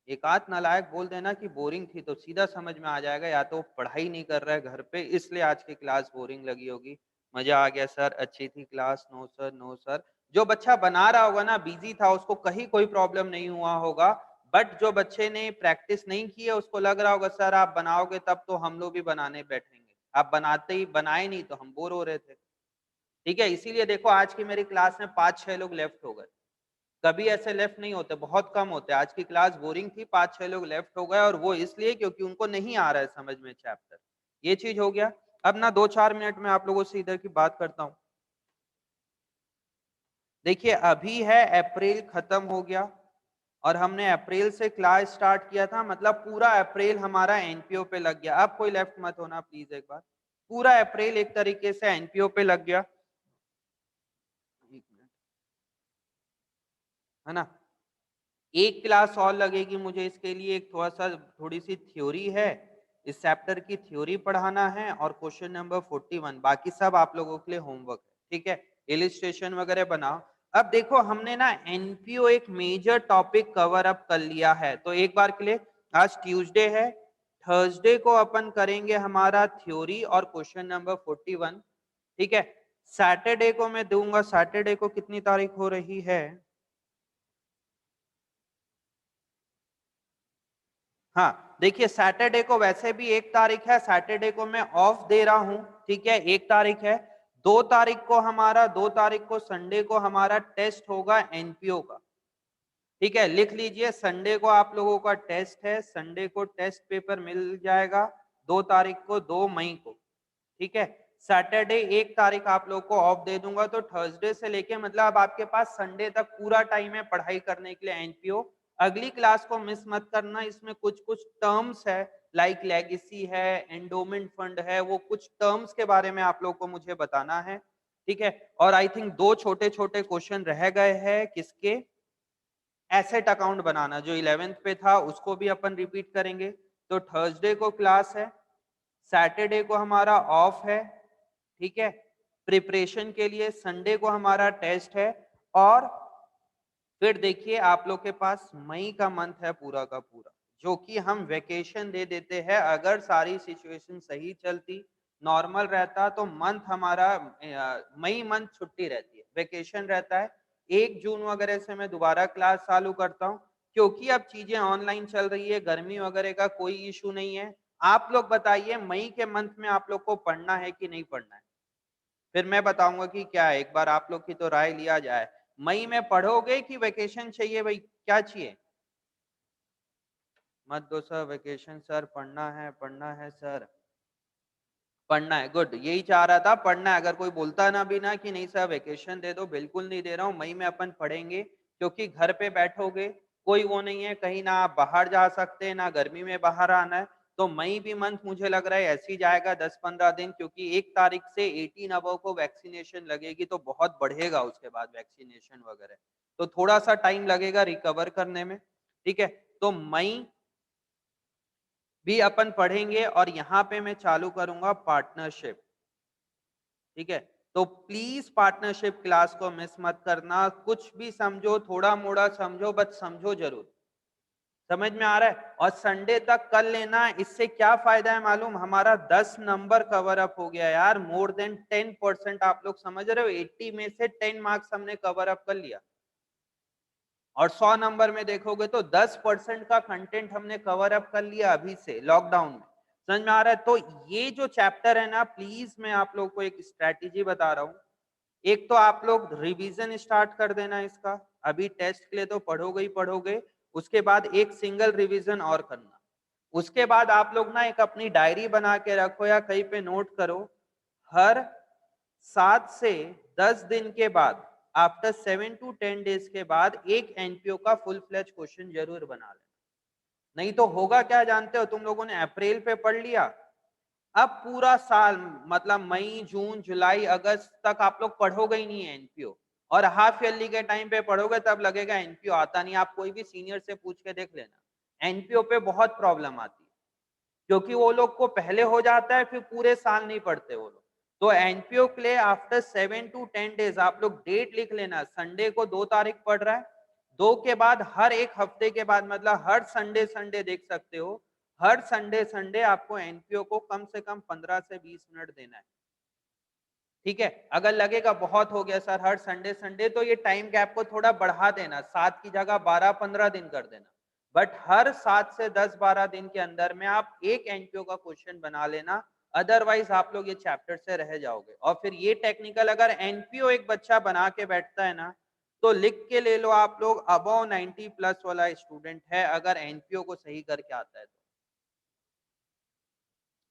एक आध नालायक बोल देना कि बोरिंग थी तो सीधा समझ में आ जाएगा, या तो पढ़ाई नहीं कर रहा है घर पे इसलिए आज की क्लास बोरिंग लगी होगी। मजा आ गया सर, अच्छी थी class, no sir no sir. जो बच्चा बना रहा होगा ना, बिजी था, उसको कहीं कोई प्रॉब्लम नहीं हुआ होगा, बट जो बच्चे ने प्रैक्टिस नहीं की है उसको लग रहा होगा सर आप बनाओगे तब तो हम लोग भी बनाने बैठेंगे, आप बनाते ही बनाए नहीं तो हम बोर हो रहे थे। ठीक है, इसीलिए देखो आज की मेरी क्लास में 5-6 लोग लेफ्ट हो गए। कभी ऐसे लेफ्ट नहीं होते, बहुत कम होते। आज की क्लास बोरिंग थी, 5-6 लोग लेफ्ट हो गए, और वो इसलिए क्योंकि उनको नहीं आ रहा है समझ में चैप्टर। ये चीज हो गया। अब ना 2-4 मिनट में आप लोगों से इधर की बात करता हूं। देखिए अभी है अप्रैल खत्म हो गया, और हमने अप्रैल से क्लास स्टार्ट किया था, मतलब पूरा अप्रैल हमारा एनपीओ पे लग गया। अब कोई लेफ्ट मत होना प्लीज, एक बार पूरा अप्रैल एक तरीके से एनपीओ पे लग गया। एक मिनट, है ना, एक क्लास और लगेगी मुझे इसके लिए, एक थोड़ी सी थ्योरी है, इस चैप्टर की थ्योरी पढ़ाना है, और क्वेश्चन नंबर 41, बाकी सब आप लोगों के लिए होमवर्क है। ठीक है, इलिस्ट्रेशन वगैरह बनाओ। अब देखो हमने ना एनपीओ एक मेजर टॉपिक कवर अप कर लिया है, तो एक बार के लिए, आज ट्यूसडे है, थर्सडे को अपन करेंगे हमारा थ्योरी और क्वेश्चन नंबर 41। ठीक है, सैटरडे को मैं दूंगा, सैटरडे को कितनी तारीख हो रही है? हाँ देखिए, सैटरडे को वैसे भी 1 तारीख है, सैटरडे को मैं ऑफ दे रहा हूं। ठीक है, 1 तारीख है। 2 तारीख को संडे को हमारा टेस्ट होगा एनपीओ का। ठीक है, लिख लीजिए, संडे को आप लोगों का टेस्ट है, संडे को टेस्ट पेपर मिल जाएगा 2 तारीख को, 2 मई को। ठीक है, सैटरडे 1 तारीख आप लोग को ऑफ दे दूंगा, तो थर्सडे से लेके मतलब अब आपके पास संडे तक पूरा टाइम है पढ़ाई करने के लिए एनपीओ। अगली क्लास को मिस मत करना, इसमें कुछ कुछ टर्म्स है, लाइक लेगेसी है, एंडोमेंट फंड है, वो कुछ टर्म्स के बारे में आप लोग को मुझे बताना है। ठीक है, और आई थिंक 2 छोटे छोटे क्वेश्चन रह गए हैं, किसके? एसेट अकाउंट बनाना, जो 11th पे था उसको भी अपन रिपीट करेंगे। तो थर्सडे को क्लास है, सैटरडे को हमारा ऑफ है। ठीक है, प्रिपरेशन के लिए संडे को हमारा टेस्ट है, और फिर देखिए आप लोग के पास मई का मंथ है पूरा का पूरा, जो कि हम वेकेशन दे देते हैं। अगर सारी सिचुएशन सही चलती, नॉर्मल रहता, तो मंथ हमारा मई मंथ छुट्टी रहती है, वेकेशन रहता है। 1 जून वगैरह से मैं दोबारा क्लास चालू करता हूँ, क्योंकि अब चीजें ऑनलाइन चल रही है, गर्मी वगैरह का कोई इशू नहीं है। आप लोग बताइए मई के मंथ में आप लोग को पढ़ना है कि नहीं पढ़ना है, फिर मैं बताऊंगा कि क्या है। एक बार आप लोग की तो राय लिया जाए, मई में पढ़ोगे कि वेकेशन चाहिए भाई, क्या चाहिए? मत दो सर वेकेशन, सर पढ़ना है सर, पढ़ना है, गुड, यही चाह रहा था, पढ़ना है। अगर कोई बोलता ना भी ना कि नहीं सर वेकेशन दे दो, बिल्कुल नहीं दे रहा हूँ, मई में अपन पढ़ेंगे, क्योंकि घर पे बैठोगे, कोई वो नहीं है, कहीं ना आप बाहर जा सकते हैं ना गर्मी में बाहर आना है, तो मई भी मंथ मुझे लग रहा है ऐसे ही जाएगा 10-15 दिन, क्योंकि 1 तारीख से 18 अबव को वैक्सीनेशन लगेगी, तो बहुत बढ़ेगा उसके बाद वैक्सीनेशन वगैरह, तो थोड़ा सा टाइम लगेगा रिकवर करने में, ठीक है। तो मई भी अपन पढ़ेंगे, और यहाँ पे मैं चालू करूंगा पार्टनरशिप, ठीक है। तो प्लीज पार्टनरशिप क्लास को मिस मत करना, कुछ भी समझो, थोड़ा मोड़ा समझो, बट समझो जरूर, समझ में आ रहा है? और संडे तक कर लेना, इससे क्या फायदा है मालूम, हमारा 10 नंबर कवर अप हो गया यार, मोर देन 10%, आप लोग समझ रहे हो, 80 में से 10 मार्क्स हमने कवर अप कर लिया, और 100 नंबर में देखोगे तो 10% का कंटेंट हमने कवर अप कर लिया अभी से लॉकडाउन में, समझ में आ रहा है? तो ये जो चैप्टर है ना, प्लीज मैं आप लोग को एक स्ट्रैटेजी बता रहा हूँ, एक तो आप लोग रिवीजन स्टार्ट कर देना इसका, अभी टेस्ट के लिए तो पढ़ोगे ही पढ़ोगे, उसके बाद एक सिंगल रिवीजन और करना, उसके बाद आप लोग ना एक अपनी डायरी बना के रखो या कहीं पे नोट करो, हर 7 से 10 दिन के बाद, आफ्टर 7 to 10 डेज के बाद एक एनपीओ का फुल फ्लेज क्वेश्चन जरूर बना लेना, नहीं तो होगा क्या जानते हो, तुम लोगों ने अप्रैल पे पढ़ लिया, अब पूरा साल, मतलब मई जून जुलाई अगस्त तक आप लोग पढ़ोगे ही नहीं है एनपीओ, और हाफ ईयरली के टाइम पे पढ़ोगे तब लगेगा एनपीओ आता नहीं, आप कोई भी सीनियर से पूछ के देख लेना, एनपीओ पे बहुत प्रॉब्लम आती है, क्योंकि वो लोग को पहले हो जाता है, फिर पूरे साल नहीं पढ़ते वो लोग, तो एनपीओ के लिए आफ्टर 7 to 10 डेज आप लोग डेट लिख लेना, संडे को 2 तारीख पढ़ रहा है, 2 के बाद हर एक हफ्ते के बाद, मतलब हर संडे संडे देख सकते हो, हर संडे संडे आपको एनपीओ को कम से कम 15 से 20 मिनट देना है, ठीक है। अगर लगेगा बहुत हो गया सर हर संडे संडे, तो ये टाइम गैप को थोड़ा बढ़ा देना, 7 की जगह 12-15 दिन कर देना, बट हर 7 से 10-12 दिन के अंदर में आप एक एनपीओ का क्वेश्चन बना लेना, अदरवाइज आप लोग ये चैप्टर से रह जाओगे। और फिर ये टेक्निकल, अगर एनपीओ एक बच्चा बना के बैठता है ना, तो लिख के ले लो आप लोग, अबव 90+ वाला स्टूडेंट है, अगर एनपीओ को सही करके आता है तो।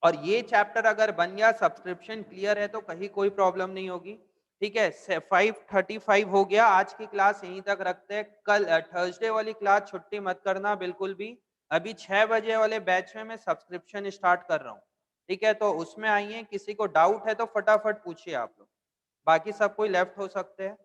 और ये चैप्टर अगर बन गया, सब्सक्रिप्शन क्लियर है, तो कहीं कोई प्रॉब्लम नहीं होगी, ठीक है। 5:35 हो गया, आज की क्लास यहीं तक रखते हैं, कल थर्सडे वाली क्लास छुट्टी मत करना बिल्कुल भी, अभी 6 बजे वाले बैच में मैं सब्सक्रिप्शन स्टार्ट कर रहा हूँ, ठीक है, तो उसमें आइए, किसी को डाउट है तो फटाफट पूछिए आप लोग, बाकी सब कोई लेफ्ट हो सकते हैं।